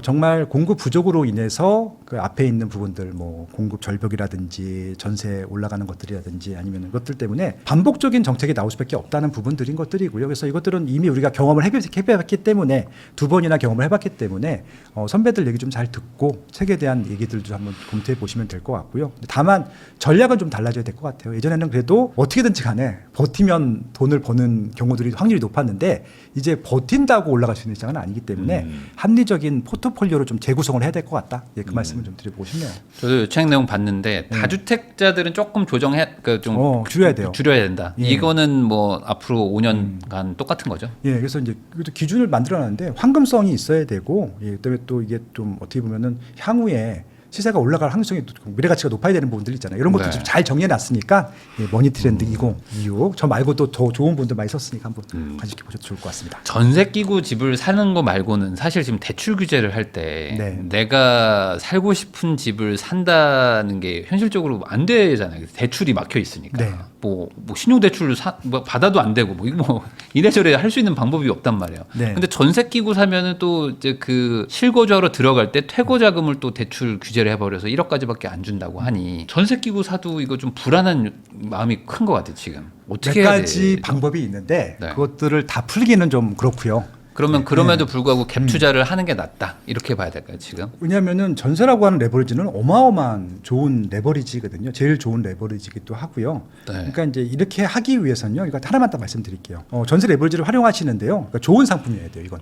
정말 공급 부족으로 인해서 그 앞에 있는 부분들 뭐 공급 절벽이라든지 전세 올라가는 것들이라든지 아니면 그것들 때문에 반복적인 정책이 나올 수밖에 없다는 부분들인 것들이고요. 그래서 이것들은 이미 우리가 경험을 해봤기 때문에 2번이나 경험을 해봤기 때문에 선배들 얘기 좀 잘 듣고 책에 대한 얘기들도 한번 검토해 보시면 될 것 같고요. 다만 전략은 좀 달라져야 될 것 같아요. 예전에는 그래도 어떻게든지 간에 버티면 돈을 버는 경우들이 확률이 높았는데 이제 버틴다고 올라갈 수 있는 시장은 아니기 때문에 합리적인 포트폴리오를 좀 재구성을 해야 될 것 같다. 예, 그 말씀을 좀 드려보고 싶네요. 저도 책 내용 봤는데 다주택자들은 조금 조정해 좀 줄여야 돼요. 줄여야 된다. 예. 이거는 뭐 앞으로 5년간 똑같은 거죠. 예, 그래서 이제 이것도 기준을 만들어놨는데 황금성이 있어야 되고, 예, 그다음에 또 이게 좀 어떻게 보면은 향후에 시세가 올라갈 확률성이 미래 가치가 높아야 되는 부분들 있잖아요. 이런 것도 네. 잘 정리해놨으니까 예, 머니트렌드 2026 저 말고도 더 좋은 분들 많이 썼으니까 한번 관심있게 보셔도 좋을 것 같습니다. 전세 끼고 집을 사는 거 말고는 사실 지금 대출 규제를 할 때 네. 내가 살고 싶은 집을 산다는 게 현실적으로 안 되잖아요. 대출이 막혀 있으니까. 네. 뭐 신용 대출을 뭐 받아도 안 되고 뭐 이래저래 할 수 있는 방법이 없단 말이에요. 네. 근데 전세 끼고 사면은 또 이제 그 실거주하러 들어갈 때 퇴거 자금을 또 대출 규제를 해버려서 1억까지밖에 안 준다고 하니 전세 끼고 사도 이거 좀 불안한 마음이 큰 것 같아요. 지금 어떻게 몇 해야 가지 되죠? 방법이 있는데 네. 그것들을 다 풀기는 좀 그렇고요. 그러면 그럼에도 불구하고 갭 투자를 하는 게 낫다 이렇게 봐야 될까요 지금? 왜냐하면은 전세라고 하는 레버리지는 어마어마한 좋은 레버리지거든요. 제일 좋은 레버리지기도 하고요. 네. 그러니까 이제 이렇게 하기 위해서는요. 이거 하나만 딱 말씀드릴게요. 전세 레버리지를 활용하시는데요. 그러니까 좋은 상품이어야 돼요. 이건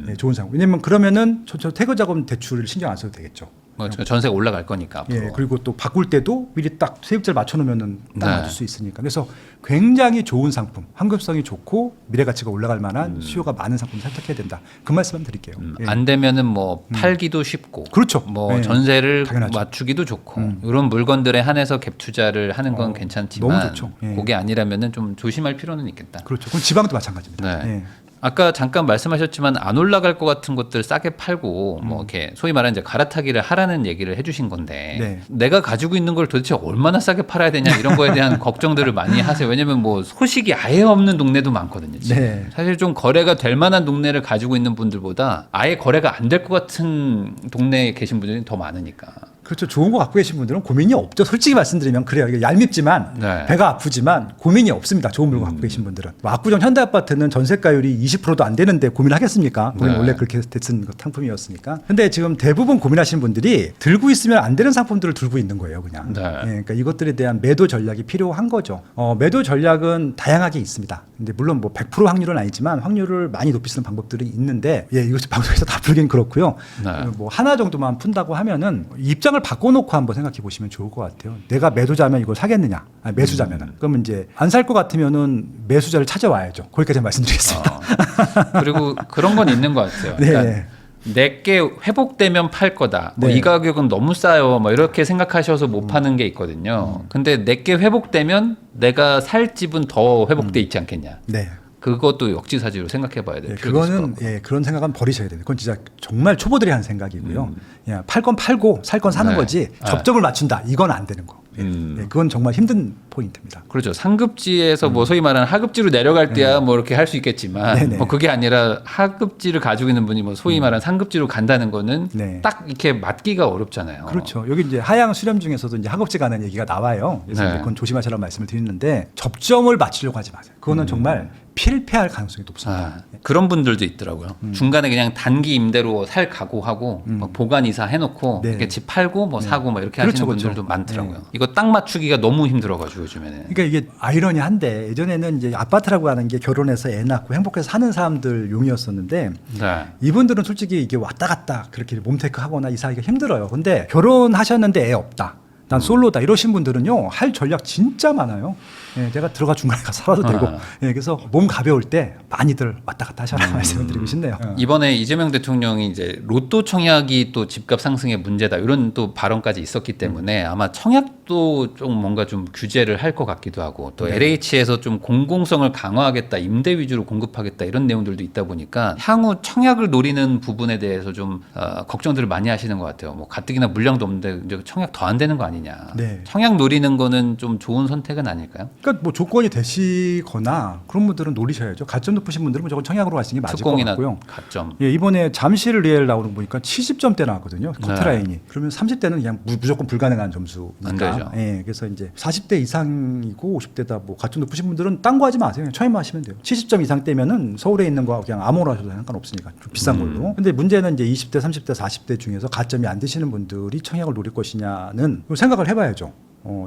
네, 좋은 상품. 왜냐면 그러면은 저 퇴거자금 대출을 신경 안 써도 되겠죠. 뭐 전세가 올라갈 거니까 앞으로. 예, 그리고 또 바꿀 때도 미리 딱 세입자를 맞춰놓으면은 딱 네. 맞출 수 있으니까. 그래서 굉장히 좋은 상품, 환급성이 좋고 미래 가치가 올라갈 만한 수요가 많은 상품을 선택해야 된다. 그 말씀만 드릴게요. 예. 안 되면은 뭐 팔기도 쉽고, 그렇죠. 뭐 네. 전세를 당연하죠. 맞추기도 좋고 이런 물건들에 한해서 갭 투자를 하는 건 괜찮지만 너무 좋죠. 예. 그게 아니라면은 좀 조심할 필요는 있겠다. 그렇죠. 그건 지방도 마찬가지입니다. 네. 예. 아까 잠깐 말씀하셨지만 안 올라갈 것 같은 것들 싸게 팔고 뭐 이렇게 소위 말하는 이제 갈아타기를 하라는 얘기를 해주신 건데 네. 내가 가지고 있는 걸 도대체 얼마나 싸게 팔아야 되냐 이런 거에 대한 걱정들을 많이 하세요. 왜냐면 뭐 소식이 아예 없는 동네도 많거든요. 지금. 네. 사실 좀 거래가 될 만한 동네를 가지고 있는 분들보다 아예 거래가 안 될 것 같은 동네에 계신 분들이 더 많으니까. 그렇죠. 좋은 거 갖고 계신 분들은 고민이 없죠. 솔직히 말씀드리면 그래요. 이게 얄밉지만 네. 배가 아프지만 고민이 없습니다. 좋은 물건 갖고 계신 분들은. 뭐 압구정 현대아파트는 전세가율이 20%도 안 되는데 고민하겠습니까? 거긴 네. 원래 그렇게 됐은 상품이었으니까. 근데 지금 대부분 고민하시는 분들이 들고 있으면 안 되는 상품들을 들고 있는 거예요. 그냥. 네. 예, 그러니까 이것들에 대한 매도 전략이 필요한 거죠. 매도 전략은 다양하게 있습니다. 근데 물론 뭐 100% 확률은 아니지만 확률을 많이 높일 수 있는 방법들이 있는데 이것 방송에서 다 풀긴 그렇고요. 네. 뭐 하나 정도만 푼다고 하면은 입장을 바꿔놓고 한번 생각해 보시면 좋을 것 같아요. 내가 매도자면 이걸 사겠느냐? 아니, 매수자면은. 그러면 이제 안 살 것 같으면은 매수자를 찾아와야죠. 거기까지 말씀드리겠습니다. 그리고 그런 건 있는 것 같아요. 네. 그러니까 내게 회복되면 팔 거다. 뭐 네. 이 가격은 너무 싸요. 뭐 이렇게 생각하셔서 못 파는 게 있거든요. 근데 내게 회복되면 내가 살 집은 더 회복돼 있지 않겠냐. 네. 그것도 역지사지로 생각해봐야 돼요. 예, 그거는 그런 생각은 버리셔야 돼요. 그건 진짜 정말 초보들이 하는 생각이고요. 예, 팔 건 팔고 살 건 사는 네. 거지 접점을 맞춘다 이건 안 되는 거. 예, 그건 정말 힘든 포인트입니다. 그렇죠. 상급지에서 뭐 소위 말하는 하급지로 내려갈 때야 뭐 이렇게 할 수 있겠지만 네네. 뭐 그게 아니라 하급지를 가지고 있는 분이 뭐 소위 말하는 상급지로 간다는 거는 네. 딱 이렇게 맞기가 어렵잖아요. 그렇죠. 여기 이제 하향 수렴 중에서도 이제 학업지 가는 얘기가 나와요. 그래서 네. 이제 그건 조심하시라고 말씀을 드리는데 접점을 맞추려고 하지 마세요. 그거는 정말 필패할 가능성이 높습니다. 그런 분들도 있더라고요. 중간에 그냥 단기 임대로 살 각오하고 뭐 보관 이사 해놓고 네. 이렇게 집 팔고 뭐 사고 뭐 이렇게 그렇죠, 하시는 분들도 그렇죠. 많더라고요. 네. 이거 딱 맞추기가 너무 힘들어가지고 요즘에는. 그러니까 이게 아이러니한데 예전에는 이제 아파트라고 하는 게 결혼해서 애 낳고 행복해서 사는 사람들 용이었었는데 네. 이분들은 솔직히 이게 왔다 갔다 그렇게 몸테크 하거나 이사하기가 힘들어요. 근데 결혼하셨는데 애 없다. 난 솔로다 이러신 분들은요 할 전략 진짜 많아요. 예, 내가 들어가 중간에 가서 살아도 되고. 예, 그래서 몸 가벼울 때 많이들 왔다 갔다 하셔라 말씀을 드리고 싶네요. 이번에 이재명 대통령이 이제 로또 청약이 또 집값 상승의 문제다 이런 또 발언까지 있었기 때문에 아마 청약도 좀 뭔가 좀 규제를 할 것 같기도 하고 또 LH에서 좀 공공성을 강화하겠다 임대 위주로 공급하겠다 이런 내용들도 있다 보니까 향후 청약을 노리는 부분에 대해서 좀 걱정들을 많이 하시는 것 같아요. 뭐 가뜩이나 물량도 없는데 이제 청약 더 안 되는 거 아니냐. 네. 청약 노리는 거는 좀 좋은 선택은 아닐까요? 그러니까 뭐 조건이 되시거나 그런 분들은 노리셔야죠. 가점 높으신 분들은 무조건 청약으로 가시는 게 맞을 것 특공이나 같고요. 가점. 예, 이번에 잠실 리엘 나오는 거 보니까 70점대 나왔거든요. 커트라인이. 그러면 30대는 그냥 무조건 불가능한 안 점수니까. 되죠. 예, 그래서 이제 40대 이상이고 50대다 뭐 가점 높으신 분들은 딴 거 하지 마세요. 그냥 청약만 하시면 돼요. 70점 이상 떼면은 서울에 있는 거 그냥 아무거나 하셔도 상관없으니까 좀 비싼 걸로. 근데 문제는 이제 20대, 30대, 40대 중에서 가점이 안 되시는 분들이 청약을 노릴 것이냐는 생각을 해봐야죠.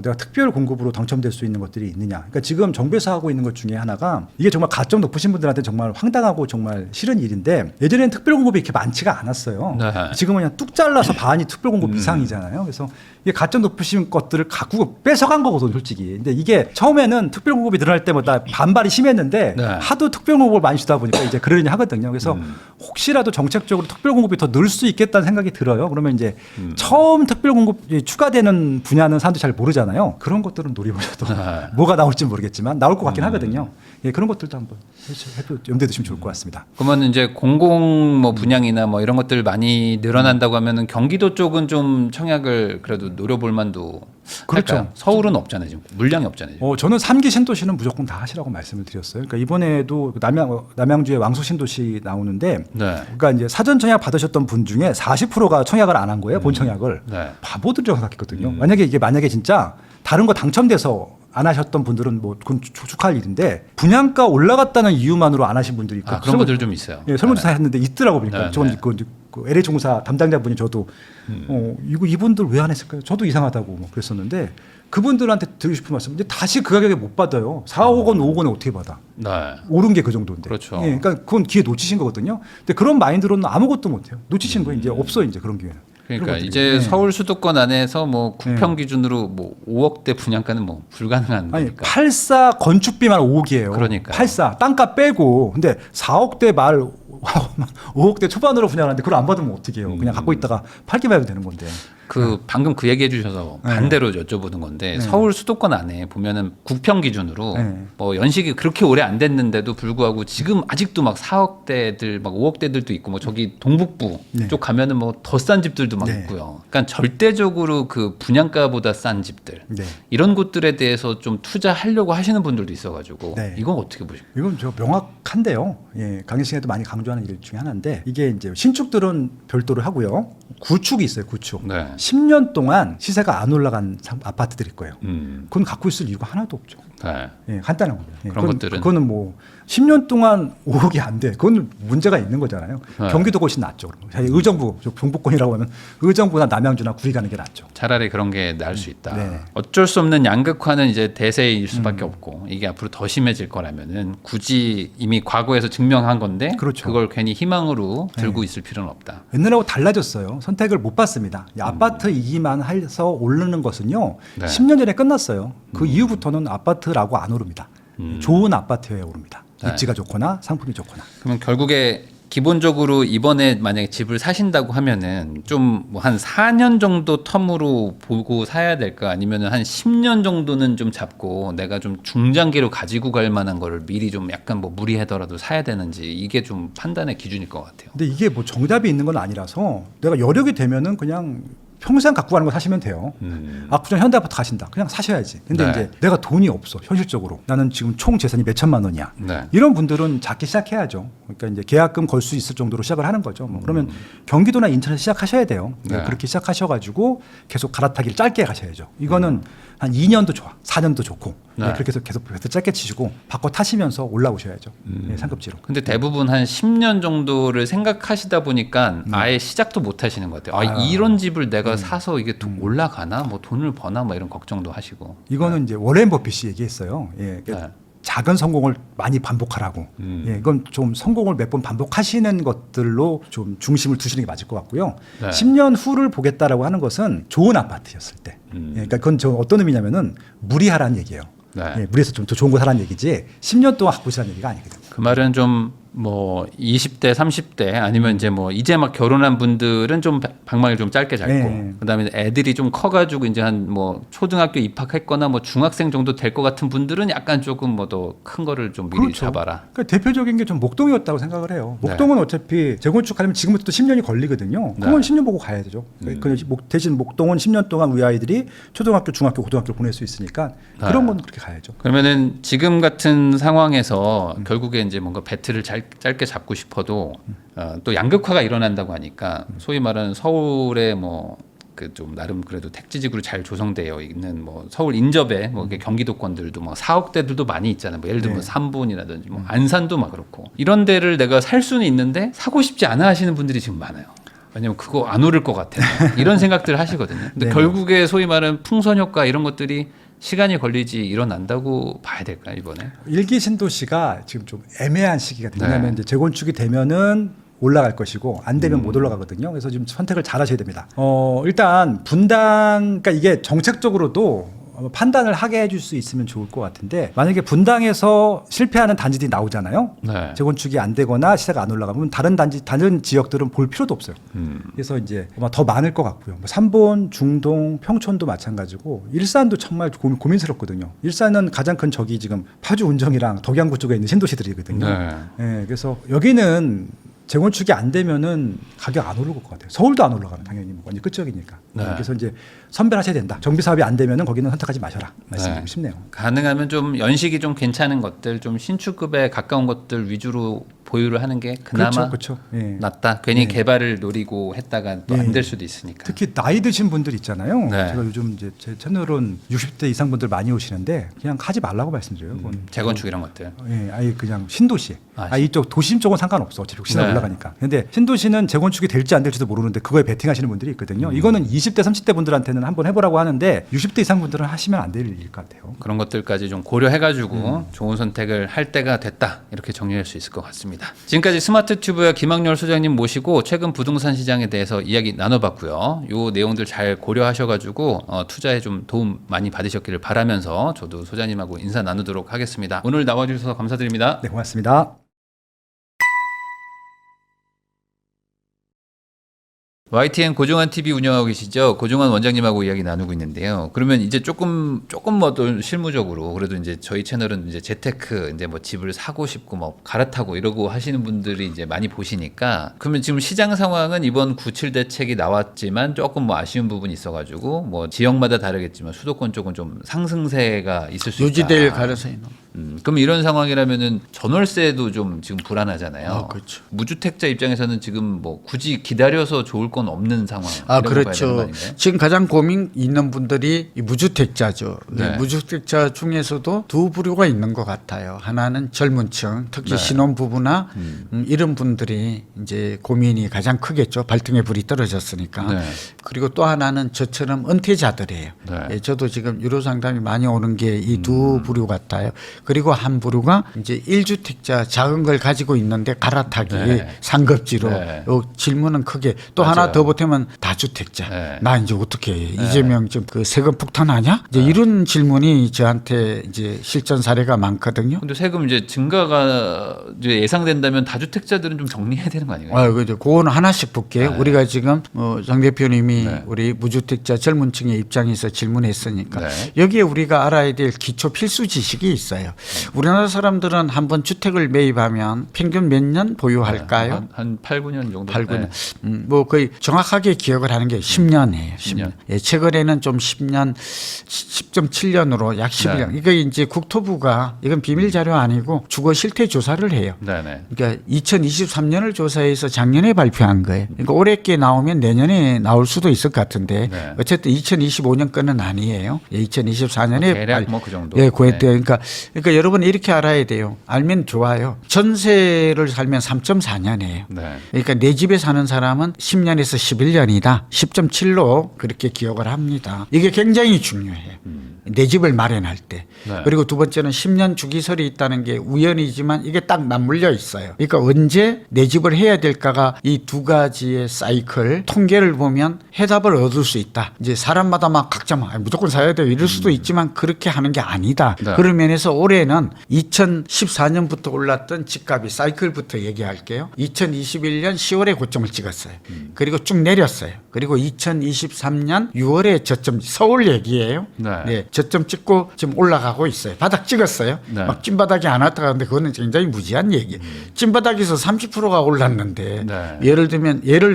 내가 특별 공급으로 당첨될 수 있는 것들이 있느냐. 그러니까 지금 정부에서 하고 있는 것 중에 하나가 이게 정말 가점 높으신 분들한테 정말 황당하고 정말 싫은 일인데 예전에는 특별 공급이 이렇게 많지가 않았어요. 네. 지금은 그냥 뚝 잘라서 반이 특별 공급 이상이잖아요. 그래서 이게 가점 높으신 것들을 갖고 뺏어간 거거든요, 솔직히. 근데 이게 처음에는 특별 공급이 늘어날 때마다 반발이 심했는데 네. 하도 특별 공급을 많이 주다 보니까 이제 그러려니 하거든요. 그래서 혹시라도 정책적으로 특별 공급이 더 늘 수 있겠다는 생각이 들어요. 그러면 이제 처음 특별 공급이 추가되는 분야는 사람들이 잘 모르잖아요. 그런 것들은 노려보셔도 뭐가 나올지 모르겠지만 나올 것 같긴 하거든요. 예, 그런 것들도 한번 염두에 두시면 좋을 것 같습니다. 그러면 이제 공공 뭐 분양이나 뭐 이런 것들 많이 늘어난다고 하면은 경기도 쪽은 좀 청약을 그래도 노려볼 만도 그렇죠. 할까요? 서울은 없잖아요 지금 물량이 없잖아요. 지금. 저는 3기 신도시는 무조건 다 하시라고 말씀을 드렸어요. 그러니까 이번에도 남양주의 왕수 신도시 나오는데, 네. 그러니까 이제 사전 청약 받으셨던 분 중에 40%가 청약을 안 한 거예요. 본 청약을. 네. 바보들이라고 생각했거든요. 만약에 진짜 다른 거 당첨돼서 안 하셨던 분들은 뭐 그건 축하할 일인데 분양가 올라갔다는 이유만으로 안 하신 분들이 있고 그런 분들 좀 있어요. 예, 설문조사 했는데 있더라고 보니까 네, 저는 네. 그 LH공사 담당자분이 저도 이분들 왜 안 했을까요? 저도 이상하다고 뭐 그랬었는데 그분들한테 드리고 싶은 말씀 이제 다시 그 가격에 못 받아요. 4억 원, 5억 원에 어떻게 받아? 네. 오른 게 그 정도인데. 그렇죠. 예, 그러니까 그건 기회 놓치신 거거든요. 근데 그런 마인드로는 아무것도 못 해요. 놓치신 거예요. 이제 없어 이제 그런 기회는. 그러니까 그런 것들이. 이제 예. 서울 수도권 안에서 뭐 구평 기준으로 뭐 5억대 분양가는 뭐 불가능한 아니 거니까. 84 건축비만 5억이에요. 그러니까요. 84 땅값 빼고 근데 4억대 말 5억대 초반으로 분양하는데 그걸 안 받으면 어떻게 해요? 그냥 갖고 있다가 팔기만 해도 되는 건데. 방금 그 얘기해 주셔서 네. 반대로 여쭤보는 건데 서울 수도권 안에 보면은 구평 기준으로 네. 뭐 연식이 그렇게 오래 안 됐는데도 불구하고 지금 아직도 막 4억대들 막 5억대들도 있고 뭐 저기 동북부 네. 쪽 가면은 뭐 더 싼 집들도 막 네. 있고요. 그러니까 절대적으로 그 분양가보다 싼 집들 네. 이런 곳들에 대해서 좀 투자하려고 하시는 분들도 있어가지고 네. 이건 어떻게 보십니까? 이건 저 명확한데요. 예, 강의시간에도 많이 강조하는 일 중에 하나인데 이게 이제 신축들은 별도로 하고요. 구축이 있어요. 구축. 네. 10년 동안 시세가 안 올라간 아파트들일 거예요. 그건 갖고 있을 이유가 하나도 없죠. 네. 예, 간단한 거예요. 예, 그런 것들은? 그거는 뭐 10년 동안 5억이 안 돼. 그건 문제가 있는 거잖아요. 네. 경기도가 훨씬 낫죠. 그러면. 의정부, 저 경북권이라고 하면 의정부나 남양주나 구리 가는 게 낫죠. 차라리 그런 게 나을 수 있다. 네. 어쩔 수 없는 양극화는 이제 대세일 수밖에 없고 이게 앞으로 더 심해질 거라면은 굳이 이미 과거에서 증명한 건데 그렇죠. 그걸 괜히 희망으로 들고 있을 필요는 없다. 옛날하고 달라졌어요. 선택을 못 받습니다. 이 아파트이기만 해서 오르는 것은요. 네. 10년 전에 끝났어요. 그 이후부터는 아파트라고 안 오릅니다. 좋은 아파트여야 오릅니다. 네. 입지가 좋거나 상품이 좋거나. 그러면 결국에 기본적으로 이번에 만약에 집을 사신다고 하면은 좀 뭐 한 4년 정도 텀으로 보고 사야 될까 아니면은 한 10년 정도는 좀 잡고 내가 좀 중장기로 가지고 갈 만한 거를 미리 좀 약간 뭐 무리하더라도 사야 되는지 이게 좀 판단의 기준일 것 같아요. 근데 이게 뭐 정답이 있는 건 아니라서 내가 여력이 되면은 그냥 평생 갖고 가는 거 사시면 돼요. 압구정 현대아파트 가신다. 그냥 사셔야지. 근데 네. 이제 내가 돈이 없어. 현실적으로. 나는 지금 총 재산이 몇 천만 원이야. 네. 이런 분들은 작게 시작해야죠. 그러니까 이제 계약금 걸 수 있을 정도로 시작을 하는 거죠. 뭐 그러면 경기도나 인천에서 시작하셔야 돼요. 네. 그렇게 시작하셔가지고 계속 갈아타기를 짧게 가셔야죠. 이거는 한 2년도 좋아. 4년도 좋고. 네. 그렇게 해서 계속 짧게 치시고 바꿔 타시면서 올라오셔야죠. 상급지로. 근데 대부분 한 10년 정도를 생각하시다 보니까 아예 시작도 못 하시는 것 같아요. 아, 이런 집을 내가 사서 이게 올라가나? 뭐 돈을 버나? 뭐 이런 걱정도 하시고. 이거는 이제 워렌 버핏이 얘기했어요. 예, 그러니까 네. 작은 성공을 많이 반복하라고. 예, 이건 좀 성공을 몇 번 반복하시는 것들로 좀 중심을 두시는 게 맞을 것 같고요. 네. 10년 후를 보겠다라고 하는 것은 좋은 아파트였을 때. 예, 그러니까 그건 저 어떤 의미냐면은 무리하라는 얘기예요. 네. 예, 무리해서 좀 더 좋은 거 사라는 얘기지 10년 동안 갖고 있으라는 얘기가 아니거든요. 그 말은 좀 뭐 20대, 30대 아니면 이제 뭐 이제 막 결혼한 분들은 좀 방망이를 좀 짧게 잡고 네. 그다음에 애들이 좀 커가지고 이제 한 뭐 초등학교 입학했거나 뭐 중학생 정도 될 것 같은 분들은 약간 조금 뭐 더 큰 거를 좀 미리 잡아라. 그러니까 대표적인 게 좀 목동이었다고 생각을 해요. 목동은 어차피 재건축하려면 지금부터 또 10년이 걸리거든요. 그건 네. 10년 보고 가야 되죠. 대신 목동은 10년 동안 우리 아이들이 초등학교, 중학교, 고등학교를 보낼 수 있으니까 그런 건 그렇게 가야죠. 그러면은 지금 같은 상황에서 결국에 이제 뭔가 배틀을 짧게 잡고 싶어도 또 양극화가 일어난다고 하니까 소위 말하는 서울의 뭐 그 좀 나름 그래도 택지지구로 잘 조성되어 있는 뭐 서울 인접에 뭐 이게 경기도권들도 뭐 4억대들도 많이 있잖아요. 뭐 예를 들면 삼본이라든지 뭐 안산도 막 그렇고 이런 데를 내가 살 수는 있는데 사고 싶지 않아 하시는 분들이 지금 많아요. 왜냐면 그거 안 오를 것 같아. 이런 생각들을 하시거든요. 근데 네. 결국에 소위 말하는 풍선 효과 이런 것들이 시간이 걸리지 일어난다고 봐야 될까요, 이번에? 일기 신도시가 지금 좀 애매한 시기가 돼요. 네. 왜냐하면 이제 재건축이 되면은 올라갈 것이고 안 되면 못 올라가거든요. 그래서 지금 선택을 잘 하셔야 됩니다. 일단 분당, 그러니까 이게 정책적으로도 판단을 하게 해줄 수 있으면 좋을 것 같은데 만약에 분당에서 실패하는 단지들이 나오잖아요. 네. 재건축이 안 되거나 시세가 안 올라가면 다른 지역들은 볼 필요도 없어요. 그래서 이제 아마 더 많을 것 같고요. 뭐 삼본, 중동, 평촌도 마찬가지고 일산도 정말 고민스럽거든요. 일산은 가장 큰 적이 지금 파주, 운정이랑 덕양구 쪽에 있는 신도시들이거든요. 네. 예, 그래서 여기는 재건축이 안 되면은 가격 안 오를 것 같아요. 서울도 안 올라가면 당연히 완전 끝적이니까. 네. 그래서 이제 선별하셔야 된다. 정비 사업이 안 되면은 거기는 선택하지 마셔라. 말씀드리고 네. 싶네요. 가능하면 좀 연식이 좀 괜찮은 것들, 좀 신축급에 가까운 것들 위주로 보유를 하는 게 그나마 그렇죠. 예. 낫다. 괜히 네. 개발을 노리고 했다가 또 안 네. 될 수도 있으니까. 특히 나이 드신 분들 있잖아요. 네. 제가 요즘 이제 제 채널은 60대 이상 분들 많이 오시는데 그냥 하지 말라고 말씀드려요. 그건 재건축 이런 것들. 예, 아예 그냥 신도시. 아, 이쪽 도심 쪽은 상관없어. 어차피 시세가 네. 올라가니까. 근데 신도시는 재건축이 될지 안 될지도 모르는데 그거에 베팅하시는 분들이 있거든요. 이거는 20대, 30대 분들한테는 한번 해보라고 하는데 60대 이상 분들은 하시면 안 될 일일 것 같아요. 그런 것들까지 좀 고려해가지고 좋은 선택을 할 때가 됐다. 이렇게 정리할 수 있을 것 같습니다. 지금까지 스마트 튜브의 김학렬 소장님 모시고 최근 부동산 시장에 대해서 이야기 나눠봤고요. 요 내용들 잘 고려하셔가지고 투자에 좀 도움 많이 받으셨기를 바라면서 저도 소장님하고 인사 나누도록 하겠습니다. 오늘 나와주셔서 감사드립니다. 네, 고맙습니다. YTN 고종환 TV 운영하고 계시죠? 고종환 원장님하고 이야기 나누고 있는데요. 그러면 이제 조금 뭐 또 실무적으로 그래도 이제 저희 채널은 이제 재테크 이제 뭐 집을 사고 싶고 뭐 갈아타고 이러고 하시는 분들이 이제 많이 보시니까 그러면 지금 시장 상황은 이번 97 대책이 나왔지만 조금 뭐 아쉬운 부분이 있어가지고 뭐 지역마다 다르겠지만 수도권 쪽은 좀 상승세가 있을 수 있다. 유지될 가능성이 그럼 이런 상황이라면은 전월세도 좀 지금 불안하잖아요. 그렇죠. 무주택자 입장에서는 지금 뭐 굳이 기다려서 좋을 건 없는 상황. 아, 이라고 봐야 되는 거 그렇죠. 아닌가요? 지금 가장 고민 있는 분들이 이 무주택자죠. 네. 무주택자 중에서도 두 부류가 있는 것 같아요. 하나는 젊은층, 특히 네. 신혼부부나 이런 분들이 이제 고민이 가장 크겠죠. 발등에 불이 떨어졌으니까. 네. 그리고 또 하나는 저처럼 은퇴자들이에요. 네. 예, 저도 지금 유료 상담이 많이 오는 게 이 두 부류 같아요. 그리고 함부르가 이제 1주택자 작은 걸 가지고 있는데 갈아타기 네. 상급지로 네. 요 질문은 크게 또 맞아요. 하나 더 보태면 다주택자 네. 나 이제 어떻게 해? 이재명 좀 그 세금 폭탄하냐? 이제 이런 질문이 저한테 이제 실전 사례가 많거든요. 근데 세금 이제 증가가 이제 예상된다면 다주택자들은 좀 정리해야 되는 거 아니에요? 그죠. 그거는 하나씩 볼게요. 우리가 지금 장 대표님이 네. 우리 무주택자 젊은 층의 입장에서 질문했으니까 네. 여기에 우리가 알아야 될 기초 필수 지식이 있어요. 우리나라 사람들은 한번 주택을 매입하면 평균 몇 년 보유할까요? 한 8, 9년 정도. 8, 9년. 네. 뭐 거의 정확하게 기억을 하는 게 10년이에요. 10년. 예, 최근에는 좀 10년, 10.7년으로 약 11년. 네. 이거 이제 국토부가 이건 비밀 자료 아니고 주거 실태 조사를 해요. 네네. 그러니까 2023년을 조사해서 작년에 발표한 거예요. 그러니까 올해 게 나오면 내년에 나올 수도 있을 것 같은데 네. 어쨌든 2025년 거는 아니에요. 2024년에 대략 뭐 그 정도. 예, 그랬대요. 네. 그러니까 여러분 이렇게 알아야 돼요. 알면 좋아요. 전세를 살면 3.4년이에요. 네. 그러니까 내 집에 사는 사람은 10년에서 11년이다. 10.7로 그렇게 기억을 합니다. 이게 굉장히 중요해요. 내 집을 마련할 때. 네. 그리고 두 번째는 10년 주기설이 있다는 게 우연이지만 이게 딱 맞물려 있어요. 그러니까 언제 내 집을 해야 될까가 이 두 가지의 사이클 통계를 보면 해답을 얻을 수 있다. 이제 사람마다 막 각자 막 무조건 사야 돼요. 이럴 수도 있지만 그렇게 하는 게 아니다. 네. 그런 면에서 올해는 2014년부터 올랐던 집값이 사이클부터 얘기할게요. 2021년 10월에 고점을 찍었어요. 그리고 쭉 내렸어요. 그리고 2023년 6월에 저점 서울 얘기예요. 네. 저점 찍고 지금 올라가고 있어요. 바닥 찍었어요. 네. 막 찐바닥이 안 왔다 가는데 그거는 굉장히 무지한 얘기예요. 찐바닥에서 30%가 올랐는데 네. 예를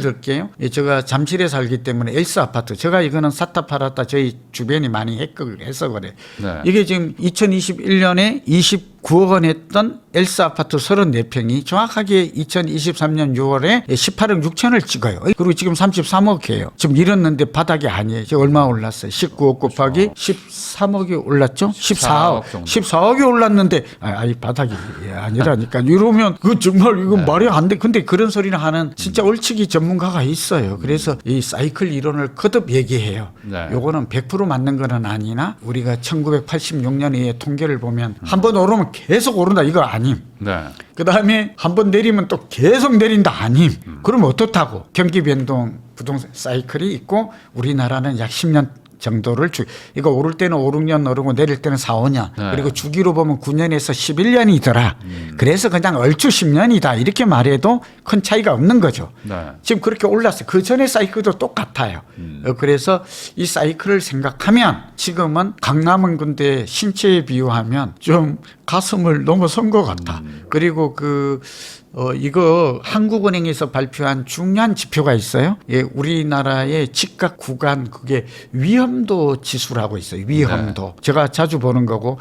들게요. 제가 잠실에 살기 때문에 엘스 아파트 제가 이거는 샀다 팔았다 저희 주변이 많이 해서 그래. 네. 이게 지금 2021년에 29억 원 했던 엘스 아파트 34평이 정확하게 2023년 6월에 18억 6천을 찍어요. 그리고 지금 33억 해요. 지금 이랬는데 바닥이 아니에요. 지금 얼마 올랐어요? 19억 곱하기 13억이 올랐죠? 14억. 정도. 14억이 올랐는데 아니 바닥이 아니라니까. 이러면 그 정말 이건 말이 안 돼. 근데 그런 소리를 하는 진짜 얼치기 전문가가 있어요. 그래서 이 사이클 이론을 거듭 얘기해요. 네. 요거는 100% 맞는 거는 아니나 우리가 1986년의 통계를 보면 한 번 오르면 계속 오른다 이거 아님. 네. 그 다음에 한 번 내리면 또 계속 내린다 아님. 그럼 어떻다고? 경기 변동 부동산 사이클이 있고 우리나라는 약 10년 정도를 이거 오를 때는 5, 6년 오르고 내릴 때는 4, 5년 네. 그리고 주기로 보면 9년에서 11년이더라. 그래서 그냥 얼추 10년이다 이렇게 말해도 큰 차이가 없는 거죠. 네. 지금 그렇게 올랐어요. 그 전에 사이클도 똑같아요. 그래서 이 사이클을 생각하면 지금은 강남은 근데 신체에 비유하면 좀 가슴을 넘어선 것 같다. 그리고 이거 한국은행에서 발표한 중요한 지표가 있어요. 예, 우리나라의 집값 구간 그게 위험도 지수라고 있어요. 위험도. 제가 자주 보는 거고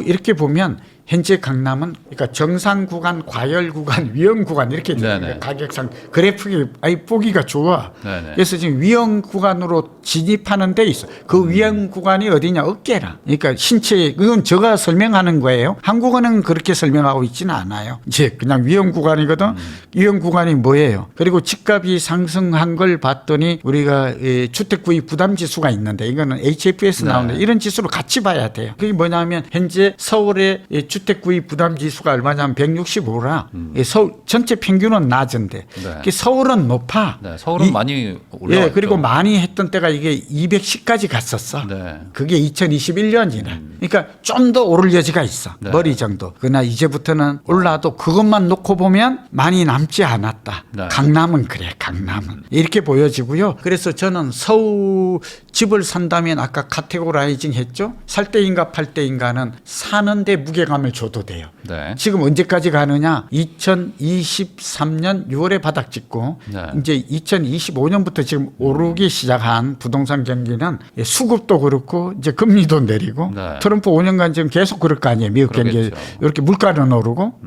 이렇게 보면 현재 강남은 그러니까 정상 구간, 과열 구간, 위험 구간 이렇게 돼요. 네네. 가격상 그래프가 보기가 좋아. 네네. 그래서 지금 위험 구간으로 진입하는 데 있어. 그 위험 구간이 어디냐? 어깨라. 그러니까 신체 이건 제가 설명하는 거예요. 한국어는 그렇게 설명하고 있지는 않아요. 이제 그냥 위험 구간이거든. 위험 구간이 뭐예요? 그리고 집값이 상승한 걸 봤더니 우리가 주택 구입 부담 지수가 있는데 이거는 HFS 네. 나오는데 이런 지수를 같이 봐야 돼요. 그게 뭐냐면 현재 서울의 주택 구입 부담 지수가 얼마냐면 165라. 서울 전체 평균은 낮은데 네. 서울은 높아. 네. 서울은 많이 올라왔죠. 예, 그리고 많이 했던 때가 이게 210까지 갔었어. 네. 그게 2021년이라. 그러니까 좀 더 오를 여지가 있어. 네. 머리 정도. 그러나 이제부터는 올라도 그것만 놓고 보면 많이 남지 않았다. 네. 강남은 그래. 강남은. 이렇게 보여지고요. 그래서 저는 서울 집을 산다면 아까 카테고라이징 했죠. 살 때인가 팔 때인가는 사는데 무게감을 줘도 돼요. 네. 지금 언제까지 가느냐? 2023년 6월에 바닥 찍고 네. 이제 2025년부터 지금 오르기 시작한 부동산 경기는 수급도 그렇고 이제 금리도 내리고 네. 트럼프 5년간 지금 계속 그럴 거 아니에요. 미국 경기 그러겠죠. 이렇게 물가는 오르고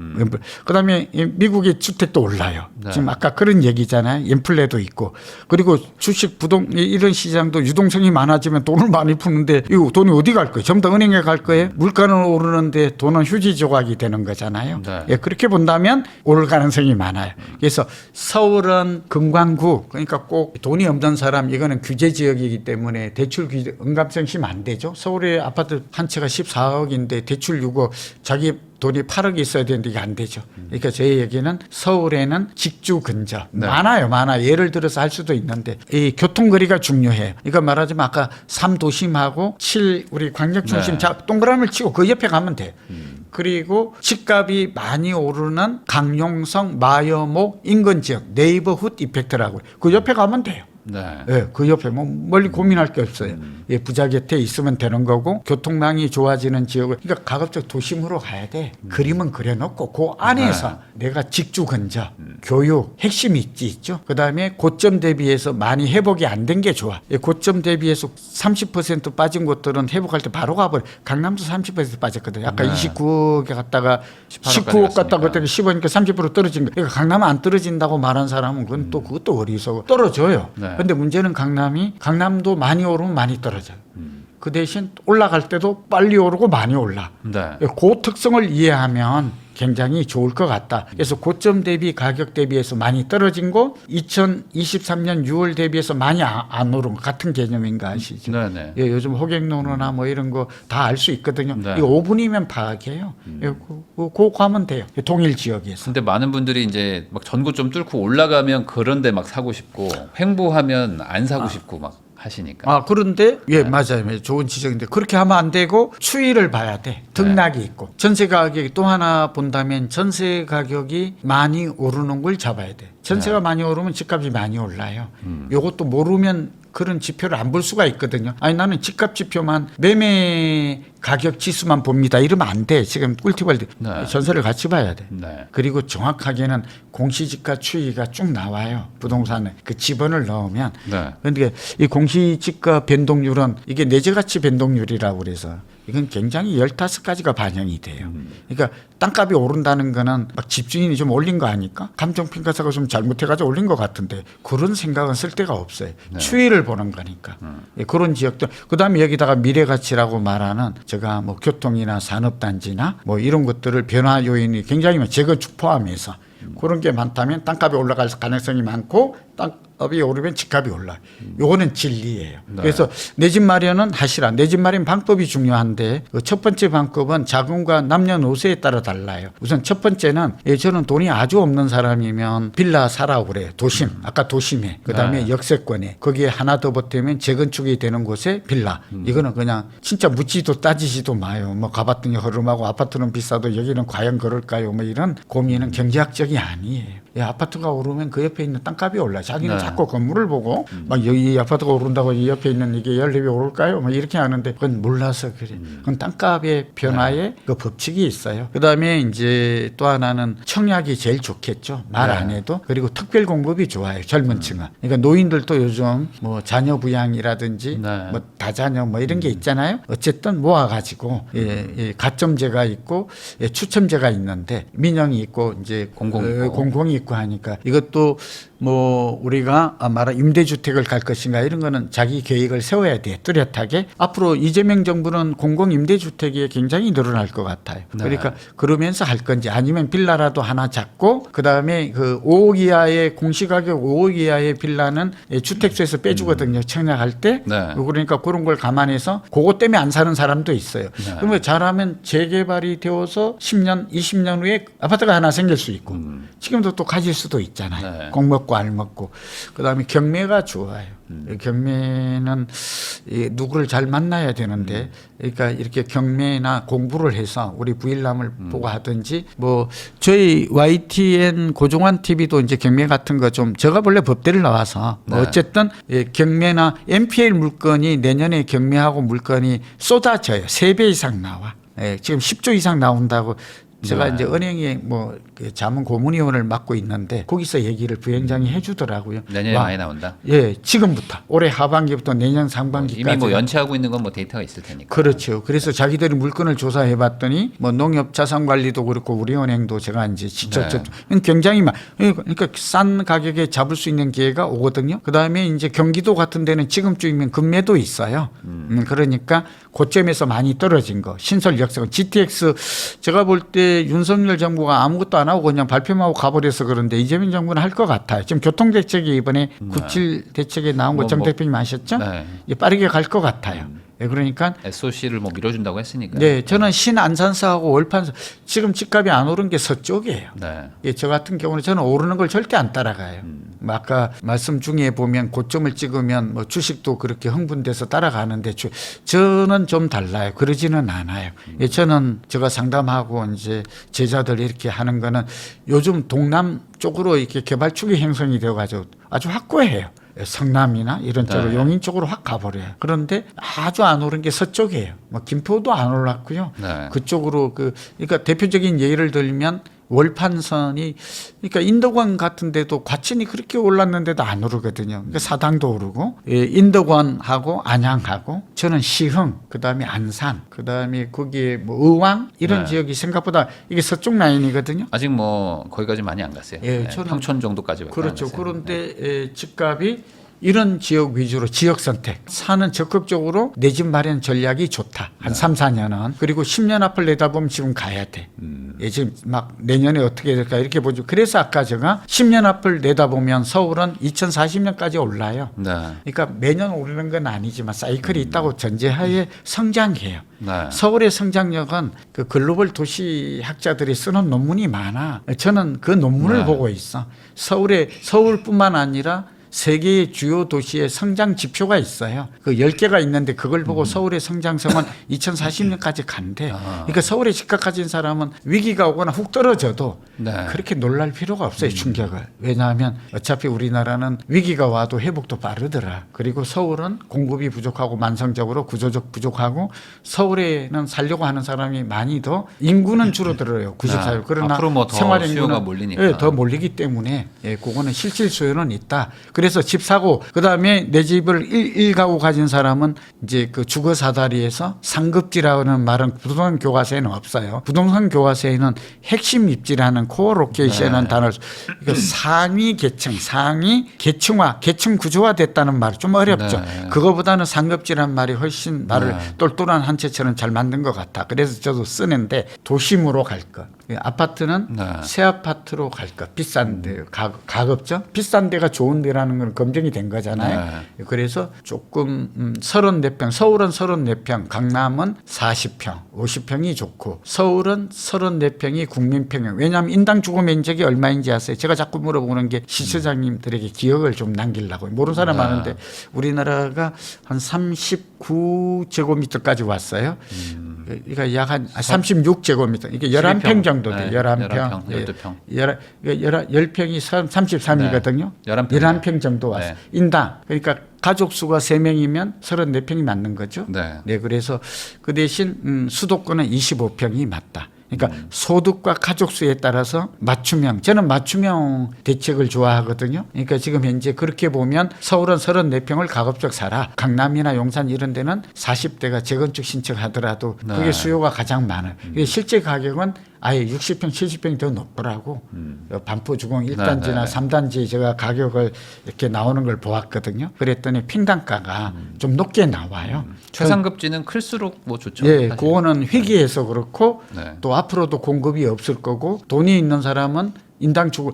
그다음에 미국의 주택도 올라요. 네. 지금 아까 그런 얘기잖아요. 인플레도 있고. 그리고 주식 부동 이런 시장도 유동성이 많아지면 돈을 많이 푸는데 이거 돈이 어디 갈 거예요? 전부 다 은행에 갈 거예요? 물가는 오르는데 돈은 휴지 조각이 되는 거잖아요. 네. 예, 그렇게 본다면 오를 가능성이 많아요. 그래서 서울은 금광구 그러니까 꼭 돈이 없는 사람 이거는 규제 지역이기 때문에 대출 규제 응감성 시면 안 되죠. 서울의 아파트 한 채가 14억인데 대출 6억 자기 돈이 8억이 있어야 되는데 이게 안 되죠. 그러니까 제 얘기는 서울에는 직주 근접 네. 많아요. 예를 들어서 할 수도 있는데 이 교통거리가 중요해요. 그러니까 말하자면 아까 3도심하고 7 우리 광역중심 네. 동그라미를 치고 그 옆에 가면 돼요. 그리고 집값이 많이 오르는 강용성, 마여목, 인근 지역 네이버훗 이펙트라고 그 옆에 가면 돼요. 네. 예, 그 옆에 뭐 멀리 고민할 게 없어요. 예, 부자 곁에 있으면 되는 거고 교통망이 좋아지는 지역을 그러니까 가급적 도심으로 가야 돼. 그림은 그려놓고 그 안에서 내가 직주 근접, 교육, 핵심이 있죠. 그다음에 고점 대비해서 많이 회복이 안 된 게 좋아. 예, 고점 대비해서 30% 빠진 곳들은 회복할 때 바로 가버려. 강남도 30% 빠졌거든요. 아까 네. 29억에 갔다가 18억 19억 갔다가 갔으니까. 그때 10억이니까 30% 떨어진 거. 그러니까 강남은 안 떨어진다고 말한 사람은 그건 또 그것도 어리석어. 떨어져요. 네. 근데 문제는 강남도 많이 오르면 많이 떨어져요. 그 대신 올라갈 때도 빨리 오르고 많이 올라. 네. 그 특성을 이해하면 굉장히 좋을 것 같다. 그래서 고점 대비 가격 대비해서 많이 떨어진 거 2023년 6월 대비해서 많이 안 오른 거 같은 개념인가 아시죠? 네네. 예, 요즘 호갱노노나 뭐 이런 거 다 알 수 있거든요. 네. 이거 5분이면 파악해요. 예, 그거 가면 돼요. 동일 지역에서. 근데 많은 분들이 이제 막 전고 좀 뚫고 올라가면 그런데 막 사고 싶고 횡보하면 안 사고 싶고 막 하시니까. 그런데 예 맞아요. 좋은 지적인데 그렇게 하면 안 되고 추이를 봐야 돼. 등락이 있고 전세 가격이 또 하나 본다면 전세 가격이 많이 오르는 걸 잡아야 돼. 전세가 많이 오르면 집값이 많이 올라요. 요것도 모르면 그런 지표를 안 볼 수가 있거든요. 아니 나는 집값 지표만 매매 가격 지수만 봅니다. 이러면 안 돼. 지금 꿀팁을 네. 전세를 같이 봐야 돼. 네. 그리고 정확하게는 공시지가 추이가 쭉 나와요. 부동산에 그 지번을 넣으면. 네. 그런데 이 공시지가 변동률은 이게 내재가치 변동률이라고 그래서 이건 굉장히 15가지가 반영이 돼요. 그러니까 땅값이 오른다는 거는 막 집주인이 좀 올린 거 아닐까? 감정평가사가 좀 잘못해가지고 올린 것 같은데 그런 생각은 쓸 데가 없어요. 추이를 보는 거니까. 예, 그런 지역들. 그다음에 여기다가 미래가치라고 말하는 제가 뭐 교통이나 산업단지나 뭐 이런 것들을 변화 요인이 굉장히 재건축 포함해서 그런 게 많다면 땅값이 올라갈 가능성이 많고 땅값이 오르면 집값이 올라. 요거는 진리예요. 네. 그래서 내 집 마련은 하시라. 내 집 마련 방법이 중요한데 그 첫 번째 방법은 자금과 남녀노소에 따라 달라요. 우선 첫 번째는 저는 돈이 아주 없는 사람이면 빌라 사라고 그래요. 도심. 아까 도심에. 그다음에 네. 역세권에. 거기에 하나 더 보태면 재건축이 되는 곳에 빌라. 이거는 그냥 진짜 묻지도 따지지도 마요. 뭐 가봤더니 허름하고 아파트는 비싸도 여기는 과연 그럴까요? 뭐 이런 고민은 경제학적이 아니에요. 아파트가 오르면 그 옆에 있는 땅값이 올라. 자기는 네. 자꾸 건물을 보고 막 여기 아파트가 오른다고 이 옆에 있는 이게 14배 오를까요? 뭐 이렇게 하는데 그건 몰라서 그래. 그건 땅값의 변화에 그 법칙이 있어요. 그다음에 이제 또 하나는 청약이 제일 좋겠죠. 말 안 해도. 그리고 특별 공급이 좋아요. 젊은 층은. 그러니까 노인들도 요즘 뭐 자녀 부양이라든지 네. 뭐 다자녀 뭐 이런 게 있잖아요. 어쨌든 모아가지고 가점제가 있고 추첨제가 있는데 민영이 있고 이제 공공이 있고 하니까 이것도 뭐 우리가 말한 임대주택을 갈 것인가 이런 거는 자기 계획을 세워야 돼. 뚜렷하게. 앞으로 이재명 정부는 공공임대주택이 굉장히 늘어날 것 같아요. 네. 그러니까 그러면서 할 건지 아니면 빌라라도 하나 잡고 그다음에 그 5억 이하의 공시가격 5억 이하의 빌라는 주택수에서 빼주거든요. 청약할 때. 네. 그러니까 그런 걸 감안해서 그것 때문에 안 사는 사람도 있어요. 네. 그러면 잘하면 재개발이 되어서 10년, 20년 후에 아파트가 하나 생길 수 있고 지금도 또 가질 수도 있잖아요. 네. 공 먹고 알 먹고. 그다음에 경매가 좋아요. 경매는 누구를 잘 만나야 되는데 그러니까 이렇게 경매나 공부를 해서 우리 부일남을 보고 하든지 뭐 저희 YTN 고종환 TV도 이제 경매 같은 거 좀 제가 원래 법대를 나와서 뭐 네. 어쨌든 경매나 MPL 물건이 내년에 경매하고 물건이 쏟아져요. 3배 이상 나와. 지금 10조 이상 나온다고 제가 네. 이제 은행에 뭐그 자문 고문위원을 맡고 있는데 거기서 얘기를 부행장이 해주더라고요. 내년에 와, 많이 나온다. 예, 지금부터 올해 하반기부터 내년 상반기까지 이미 뭐 연체하고 있는 건 뭐 데이터가 있을 테니까. 그렇죠. 그래서 자기들이 물건을 조사해봤더니 뭐 농협 자산관리도 그렇고 우리은행도 제가 이제 직접 굉장히 그러니까 싼 가격에 잡을 수 있는 기회가 오거든요. 그 다음에 이제 경기도 같은 데는 지금쯤이면 금매도 있어요. 그러니까 고점에서 많이 떨어진 거 신설 역사가 GTX 제가 볼 때 윤석열 정부가 아무것도 안 하고 그냥 발표만 하고 가버려서 그런데 이재명 정부는 할 것 같아요. 지금 교통대책이 이번에 97 대책에 나온 거 정 대표님 아셨죠? 네. 이제 빠르게 갈 것 같아요. 예, 그러니까 SOC를 뭐 밀어준다고 했으니까. 네, 저는 신안산사하고 월판사 지금 집값이 안 오른 게 서쪽이에요. 네. 예, 저 같은 경우는 저는 오르는 걸 절대 안 따라가요. 뭐 아까 말씀 중에 보면 고점을 찍으면 뭐 주식도 그렇게 흥분돼서 따라가는데 저는 좀 달라요. 그러지는 않아요. 예, 저는 제가 상담하고 이제 제자들 이렇게 하는 거는 요즘 동남 쪽으로 이렇게 개발축이 형성이 되어가지고 아주 확고해요. 성남이나 이런 쪽으로 네. 용인 쪽으로 확 가버려요. 그런데 아주 안 오른 게 서쪽이에요. 뭐 김포도 안 올랐고요. 네. 그쪽으로 그러니까 대표적인 예를 들면 월판선이 그러니까 인덕원 같은 데도 과천이 그렇게 올랐는데도 안 오르거든요. 그러니까 사당도 오르고 예, 인덕원하고 안양하고 저는 시흥 그다음에 안산 그다음에 거기에 뭐 의왕 이런 네. 지역이 생각보다 이게 서쪽 라인이거든요. 아직 뭐 거기까지 많이 안 갔어요. 예, 네. 저는- 평촌 정도까지밖에 그렇죠. 안 갔어요. 그런데 집값이 이런 지역 위주로 지역 선택 사는 적극적으로 내 집 마련 전략이 좋다. 한 3, 4년은. 그리고 10년 앞을 내다보면 지금 가야 돼. 예, 지금 막 내년에 어떻게 될까 이렇게 보죠. 그래서 아까 제가 10년 앞을 내다보면 서울은 2040년까지 올라요. 네. 그러니까 매년 오르는 건 아니지만 사이클이 있다고 전제하에 성장해요. 네. 서울의 성장력은 그 글로벌 도시 학자들이 쓰는 논문이 많아. 저는 그 논문을 네. 보고 있어. 서울뿐만 아니라 세계의 주요 도시의 성장 지표가 있어요. 그 10개가 있는데 그걸 보고 서울의 성장성은 2040년까지 간대. 그러니까 서울에 집값 가진 사람은 위기가 오거나 훅 떨어져도 네. 그렇게 놀랄 필요가 없어요. 충격을. 왜냐하면 어차피 우리나라는 위기가 와도 회복도 빠르더라. 그리고 서울은 공급이 부족하고 만성적으로 구조적 부족하고 서울에는 살려고 하는 사람이 많이 더 인구는 줄어들어요. 94. 그러나 앞으로 뭐더 생활 수요가 인구는 몰리니까. 예, 더 몰리기 때문에 예, 그거는 실질 수요는 있다. 그래서 집 사고 그다음에 내 집을 1가구 가진 사람은 이제 그 주거 사다리에서 상급지라는 말은 부동산 교과서에는 없어요. 부동산 교과서에는 핵심 입지라는 코어 로케이션이라는 단어를 그러니까 상위 계층, 상위 계층화, 계층 구조화 됐다는 말 좀 어렵죠. 네. 그거보다는 상급지라는 말이 훨씬 말을 네. 똘똘한 한 채처럼 잘 만든 것 같아. 그래서 저도 쓰는데 도심으로 갈 것. 아파트는 네. 새 아파트로 갈 것. 비싼 데 가급적 비싼 데가 좋은 데라는 건 검증이 된 거잖아요. 그래서 조금 34평 서울은 34평 강남은 40평 50평이 좋고 서울은 34평이 국민평형. 왜냐하면 인당 주거 면적이 얼마인지 아세요? 제가 자꾸 물어보는 게 시청자님들에게 기억을 좀 남기려고 모르는 사람 네. 많은데 우리나라가 한 39제곱미터까지 왔어요. 그러니까 약 한 36제곱미터. 이게 11평 정도 돼요. 네, 11평. 12평. 10평이 33이거든요. 네, 11평. 11평 정도 왔어요. 네. 인당. 그러니까 가족 수가 3명이면 34평이 맞는 거죠. 네. 그래서 그 대신 수도권은 25평이 맞다. 그러니까 소득과 가족 수에 따라서 맞춤형. 저는 맞춤형 대책을 좋아하거든요. 그러니까 지금 현재 그렇게 보면 서울은 34평을 가급적 사라. 강남이나 용산 이런 데는 40대가 재건축 신청하더라도 그게 네. 수요가 가장 많아요. 이게 실제 가격은 아예 60평, 70평이 더 높더라고. 반포주공 1단지나 네. 3단지 제가 가격을 이렇게 나오는 걸 보았거든요. 그랬더니 평당가가 좀 높게 나와요. 최상급지는 클수록 뭐 좋죠. 예, 사실. 그거는 희귀해서 그렇고 네. 또 앞으로도 공급이 없을 거고 돈이 있는 사람은 인당 주거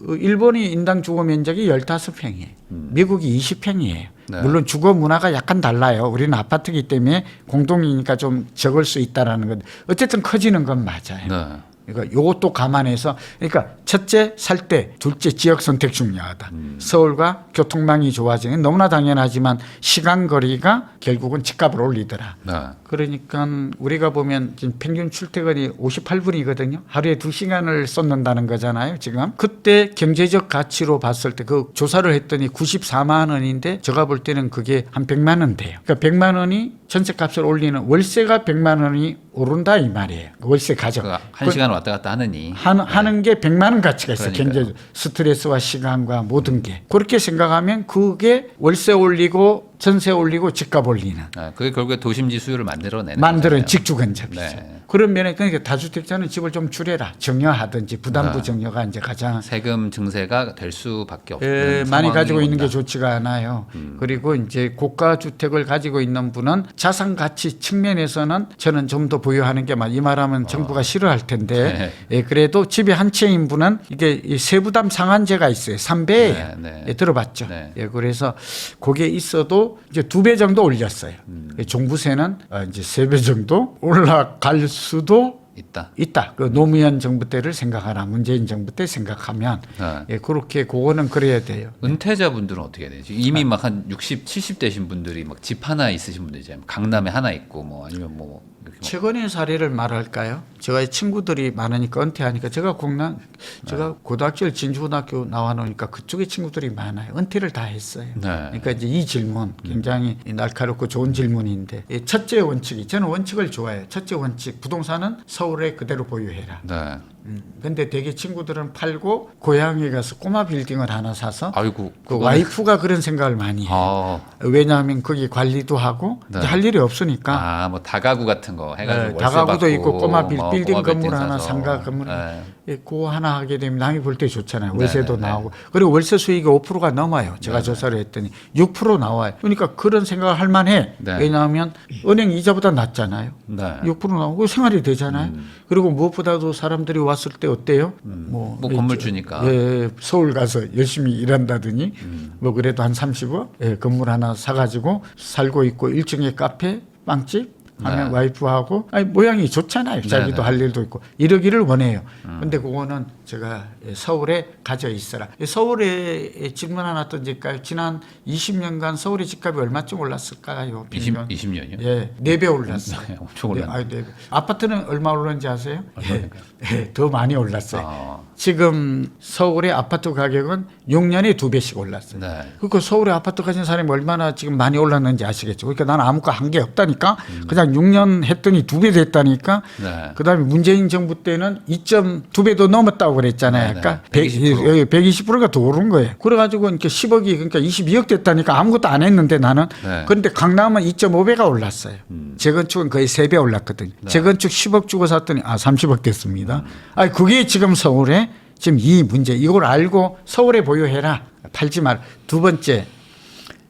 일본이 인당 주거 면적이 15평이에요. 미국이 20평이에요. 네. 물론 주거 문화가 약간 달라요. 우리는 아파트이기 때문에 공동이니까 좀 적을 수 있다라는 건 어쨌든 커지는 건 맞아요. 네. 그러니까 요것도 감안해서 그러니까 첫째 살 때, 둘째 지역 선택 중요하다. 서울과 교통망이 좋아지는 너무나 당연하지만 시간 거리가 결국은 집값을 올리더라. 네. 그러니까 우리가 보면 지금 평균 출퇴근이 58분이거든요. 하루에 2시간을 쏟는다는 거잖아요. 지금 그때 경제적 가치로 봤을 때 그 조사를 했더니 94만 원인데 제가 볼 때는 그게 한 100만 원 돼요. 그러니까 100만 원이 전세값을 올리는 월세가 100만 원이 오른다 이 말이에요. 월세 가격. 한 시간 왔다 갔다 하느니 하는 게 100만 원 가치가 있어요. 그러니까요. 경제 스트레스와 시간과 모든 게. 그렇게 생각하면 그게 월세 올리고 전세 올리고 집값 올리는 그게 결국에 도심지 수요를 만들어내는 만드는 거잖아요. 직주근접이죠. 네. 그런 면에 그러니까 다주택자는 집을 좀 줄여라. 정려하든지 부담부 네. 정려가 이제 가장 세금 증세가 될 수밖에 없는 많이 상황이 가지고 있는 게 온다. 좋지가 않아요. 그리고 이제 고가 주택을 가지고 있는 분은 자산 가치 측면에서는 저는 좀 더 보유하는 게 이 말하면 정부가 싫어할 텐데 예, 그래도 집이 한 채인 분은 이게 이 세부담 상한제가 있어요. 3배예요. 네. 예, 들어봤죠. 네. 예, 그래서 그게 있어도 이제 2배 정도 올렸어요. 종부세는 이제 3배 정도 올라갈 수도 있다. 그 노무현 정부 때를 생각하라. 문재인 정부 때 생각하면 네. 예, 그렇게 그거는 그래야 돼요. 은퇴자분들은 어떻게 해야 되지? 이미 막 한 60, 70 되신 분들이 막 집 하나 있으신 분들이잖아요. 강남에 하나 있고 뭐 아니면 뭐 이렇게 막 최근의 사례를 말할까요? 제가 친구들이 많으니까 은퇴하니까 제가 고등학교를 진주고등학교 나와 놓으니까 그쪽에 친구들이 많아요. 은퇴를 다 했어요. 네. 그러니까 이제 이 질문 굉장히 날카롭고 좋은 질문인데 이 첫째 원칙이 저는 원칙을 좋아해요. 첫째 원칙 부동산은 서울에 그대로 보유해라. 네. 근데 대개 친구들은 팔고 고향에 가서 꼬마 빌딩을 하나 사서 아이고 그 그거는- 와이프가 그런 생각을 많이 해요. 왜냐하면 거기 관리도 하고 네. 이제 할 일이 없으니까 뭐 다가구 같은 거 해가지고 네, 월세 다가구도 받고, 있고 꼬마 빌딩 꼬마 건물 하나 사서. 상가 건물 네. 예, 그거 하나 하게 되면 남이 볼 때 좋잖아요. 네, 월세도 네, 네. 나오고 그리고 월세 수익이 5%가 넘어요. 제가 조사를 했더니 6% 나와요. 그러니까 그런 생각을 할 만해. 네. 왜냐하면 은행 이자보다 낮잖아요. 네. 6% 나오고 생활이 되잖아요. 그리고 무엇보다도 사람들이 왔을 때 어때요? 뭐 건물 주니까. 예, 서울 가서 열심히 일한다더니 뭐 그래도 한 30억 예, 건물 하나 사가지고 살고 있고 1층에 카페, 빵집 하면 네. 와이프하고 아니 모양이 좋잖아요. 자기도 네. 할 일도 있고 이러기를 원해요. 근데 그거는 제가 서울에 가져 있어라. 서울에 질문 하나 던질까요? 지난 20년간 서울의 집값이 얼마쯤 올랐을까요? 20년이요? 예, 4배 올랐어요. 네, 엄청 올랐네. 네 배. 아파트는 얼마 올랐는지 아세요? 예, 더 많이 올랐어요. 아. 지금 서울의 아파트 가격은 6년에 2배씩 올랐어요. 네. 그러니까 서울에 아파트 가진 사람이 얼마나 지금 많이 올랐는지 아시겠죠? 그러니까 나는 아무것도 한 게 없다니까. 그냥 6년 했더니 2배 됐다니까. 네. 그다음에 문재인 정부 때는 2.2배도 넘었다고 그랬잖아요. 네, 네. 그러니까 120%. 120%가 더 오른 거예요. 그래가지고 이렇게 10억이 그러니까 22억 됐다니까 아무것도 안 했는데 나는. 네. 그런데 강남은 2.5배가 올랐어요. 재건축은 거의 3배 올랐거든요. 재건축 10억 주고 샀더니 30억 됐습니다. 아니 그게 지금 서울에 지금 이 문제 이걸 알고 서울에 보유해라. 팔지 말. 두 번째.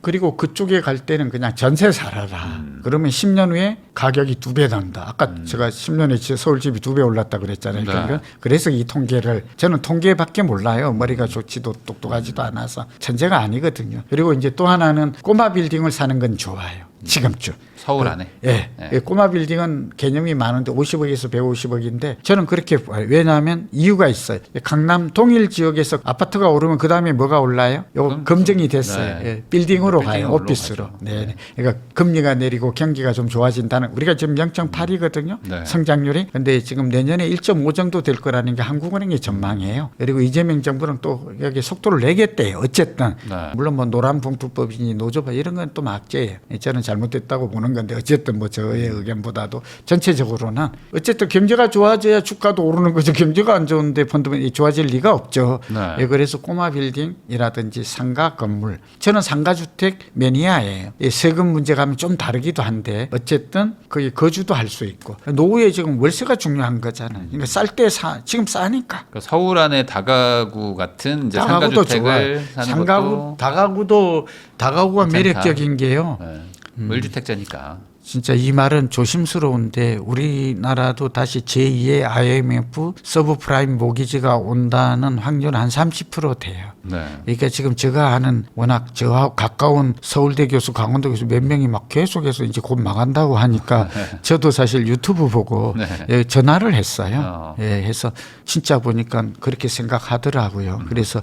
그리고 그쪽에 갈 때는 그냥 전세 살아라. 그러면 10년 후에 가격이 2배 난다. 아까 제가 10년에 서울집이 2배 올랐다 그랬잖아요. 네. 그러니까 그래서 이 통계를 저는 통계밖에 몰라요. 머리가 좋지도 똑똑하지도 않아서 천재가 아니거든요. 그리고 이제 또 하나는 꼬마 빌딩을 사는 건 좋아요. 지금쯤. 서울 안에. 예. 네. 꼬마 빌딩은 개념이 많은데 50억에서 150억인데 저는 그렇게 봐요. 왜냐하면 이유가 있어요. 강남 동일 지역에서 아파트가 오르면 그 다음에 뭐가 올라요? 요거 검증이 됐어요. 네. 예. 빌딩으로 가요. 빌딩으로 오피스로. 가죠. 네. 그러니까 금리가 내리고 경기가 좀 좋아진다는 우리가 지금 0.8이거든요. 네. 성장률이. 근데 지금 내년에 1.5 정도 될 거라는 게 한국은행의 전망이에요. 그리고 이재명 정부는 또 여기 속도를 내겠대요. 어쨌든 네. 물론 뭐 노란봉투법이니 노조법 이런 건 또 막제예요. 저는 잘못됐다고 보는 건데 어쨌든 뭐 저의 의견보다도 전체적으로는 어쨌든 경제가 좋아져야 주가도 오르는 거죠. 경제가 안 좋은데 펀드멘이 좋아질 리가 없죠. 네. 예, 그래서 꼬마 빌딩이라든지 상가 건물 저는 상가주택 매니아예요. 이 세금 문제 가면 좀 다르기도 한데 어쨌든 거기 거주도 할 수 있고 노후에 지금 월세가 중요한 거잖아요. 그러니까 쌀 때 지금 싸니까. 그러니까 서울 안에 다가구 같은 이제 다가구도 상가주택을 좋아요. 사는 것도 다가구가 괜찮다. 매력적인 게요. 네. 을주택자니까. 진짜 이 말은 조심스러운데 우리나라도 다시 제2의 IMF 서브프라임 모기지가 온다는 확률은 한 30% 돼요. 네. 그러니까 지금 제가 아는 워낙 저하고 가까운 서울대 교수, 강원도 교수 몇 명이 막 계속해서 이제 곧 망한다고 하니까 저도 사실 유튜브 보고 네. 예, 전화를 했어요. 예, 해서 진짜 보니까 그렇게 생각하더라고요. 그래서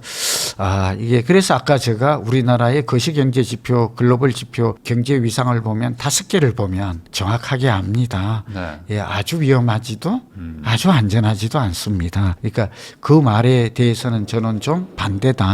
이게 그래서 아까 제가 우리나라의 거시경제 지표, 글로벌 지표, 경제 위상을 보면 5개를 보면 정확하게 압니다. 네. 예, 아주 위험하지도 아주 안전하지도 않습니다. 그러니까 그 말에 대해서는 저는 좀 반대다.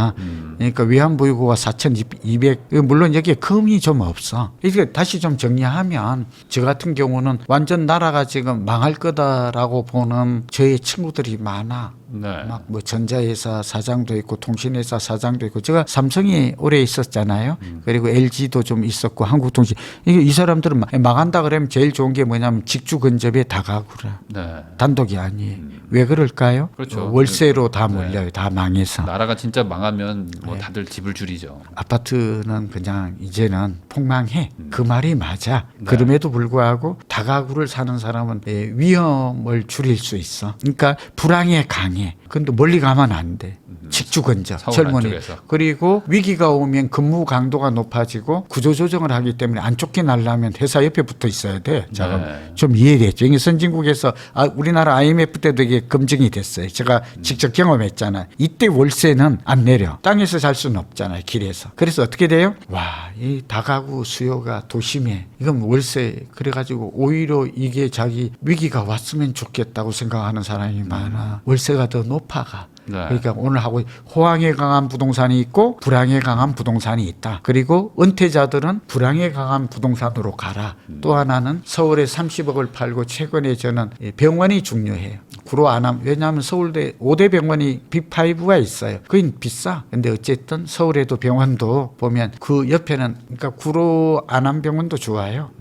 그러니까 외환보유고가 4,200. 물론 여기에 금이 좀 없어. 이게 다시 좀 정리하면 저 같은 경우는 완전 나라가 지금 망할 거다라고 보는 저의 친구들이 많아. 네. 막 뭐 전자회사 사장도 있고 통신회사 사장도 있고 제가 삼성에 오래 있었잖아요. 그리고 LG도 좀 있었고 한국통신. 이 사람들은 망한다 그러면 제일 좋은 게 뭐냐면 직주 근접에 다가구라. 네. 단독이 아니에요. 왜 그럴까요? 그렇죠. 월세로 다 몰려요. 다 망해서. 나라가 진짜 망하면 뭐 다들 집을 줄이죠. 아파트는 그냥 이제는 폭망해. 그 말이 맞아. 그럼에도 불구하고 다가구를 사는 사람은 위험을 줄일 수 있어. 그러니까 불황에 강해. 근데 멀리 가면 안 돼. 직주 근접. 서울 젊은이. 안쪽에서. 그리고 위기가 오면 근무 강도가 높아지고 구조 조정을 하기 때문에 안 쫓겨나려면 회사 옆에 붙어 있어야 돼. 자, 네. 좀 이해됐죠. 이게 선진국에서 우리나라 IMF 때도 이게 검증이 됐어요. 제가 직접 경험했잖아요. 이때 월세는 안 내려. 땅에서 살 수는 없잖아요. 길에서. 그래서 어떻게 돼요? 와, 이 다가구 수요가 도심에 이건 월세 그래가지고 오히려 이게 자기 위기가 왔으면 좋겠다고 생각하는 사람이 많아. 월세가 더 높아가. 네. 그러니까 오늘 하고 호황에 강한 부동산이 있고 불황에 강한 부동산이 있다. 그리고 은퇴자들은 불황에 강한 부동산으로 가라. 또 하나는 서울에 30억을 팔고 최근에 저는 병원이 중요해요. 구로 안 하면 왜냐하면 서울대 5대 병원이 빅5가 있어요. 그건 비싸. 근데 어쨌든 서울에도 병원도 보면 그 옆에는 그러니까 구로 안암병원도 좋아요.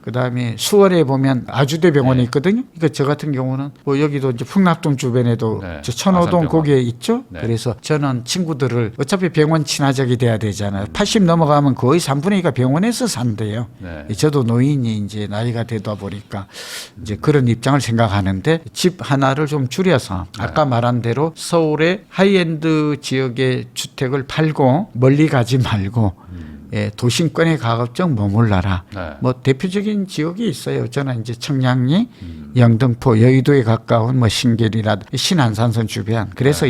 그다음에 수원에 보면 아주대 병원이 있거든요. 그러니까 저 같은 경우는 뭐 여기도 이제 풍납동 주변에도 네. 저 천호동 아산병원. 거기에 있죠. 네. 그래서 저는 친구들을 어차피 병원 친화적이 돼야 되잖아요. 80 넘어가면 거의 3분의 2가 병원에서 산대요. 네. 저도 노인이 이제 나이가 되다 보니까 이제 그런 입장을 생각하는데 집 하나를 좀 줄여서 아까 말한 대로 서울의 하이엔드 지역의 주택을 팔고 멀리 가지 말고 도심권에 가급적 머물러라. 네. 뭐 대표적인 지역이 있어요. 저는 이제 청량리, 영등포, 여의도에 가까운 뭐 신길이라든지 신안산선 주변. 그래서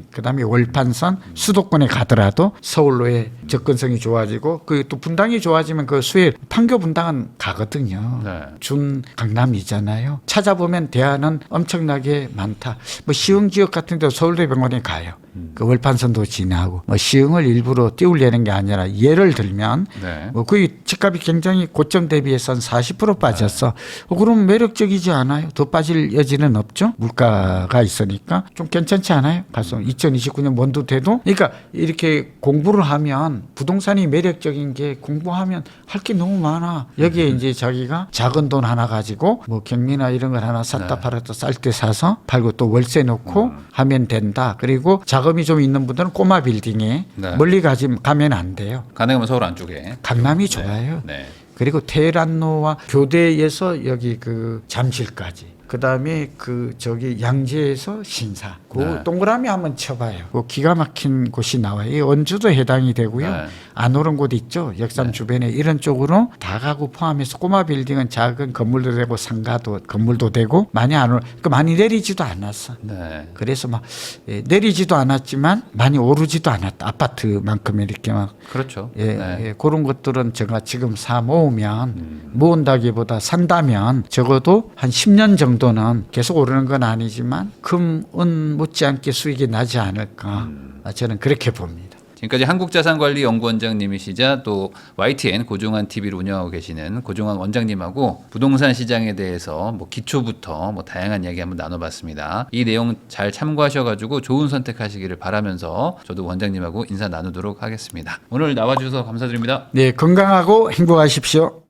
그다음에 월판선 수도권에 가더라도 서울로의 접근성이 좋아지고 그 또 분당이 좋아지면 그 수요 판교 분당은 가거든요. 네. 준 강남이잖아요. 찾아보면 대안은 엄청나게 많다. 뭐 시흥 지역 같은 데 서울대병원에 가요. 그 월판선도 지나고 뭐 시흥을 일부러 띄우려는 게 아니라 예를 들면 네. 뭐 거기 집값이 굉장히 고점 대비해서 한 40% 빠졌어. 그럼 매력적이지 않아요? 더 빠질 여지는 없죠. 물가가 있으니까 좀 괜찮지 않아요? 가서 2029년 먼도 돼도 그러니까 이렇게 공부를 하면 부동산이 매력적인 게 공부하면 할 게 너무 많아. 여기에 이제 자기가 작은 돈 하나 가지고 뭐 경미나 이런 걸 하나 샀다 팔았다 쌀 때 사서 팔고 또 월세 놓고 하면 된다. 그리고 자금이 좀 있는 분들은 꼬마 빌딩에 네. 멀리 가면 안 돼요. 가능하면 서울 안쪽에. 강남이 좋아요. 네. 그리고 테헤란로와 교대에서 여기 그 잠실까지. 그다음에 그 저기 양재에서 신사. 그 네. 동그라미 한번 쳐봐요. 그 기가 막힌 곳이 나와요. 이 원주도 해당이 되고요. 네. 안 오른 곳 있죠. 역삼 주변에 이런 쪽으로 다가구 포함해서 꼬마 빌딩은 작은 건물도 되고 상가도 건물도 되고 많이 안 오르. 그 많이 내리지도 않았어. 네. 그래서 막 내리지도 않았지만 많이 오르지도 않았다. 아파트만큼 이렇게 막 그렇죠. 예, 네. 예, 그런 것들은 제가 지금 사 모으면 모은다기보다 산다면 적어도 한 10년 정도는 계속 오르는 건 아니지만 금, 은 못지않게 수익이 나지 않을까 저는 그렇게 봅니다. 지금까지 한국자산관리연구원장님이시자 또 YTN 고종환 TV를 운영하고 계시는 고종환 원장님하고 부동산 시장에 대해서 뭐 기초부터 뭐 다양한 이야기 한번 나눠봤습니다. 이 내용 잘 참고하셔가지고 좋은 선택하시기를 바라면서 저도 원장님하고 인사 나누도록 하겠습니다. 오늘 나와주셔서 감사드립니다. 네, 건강하고 행복하십시오.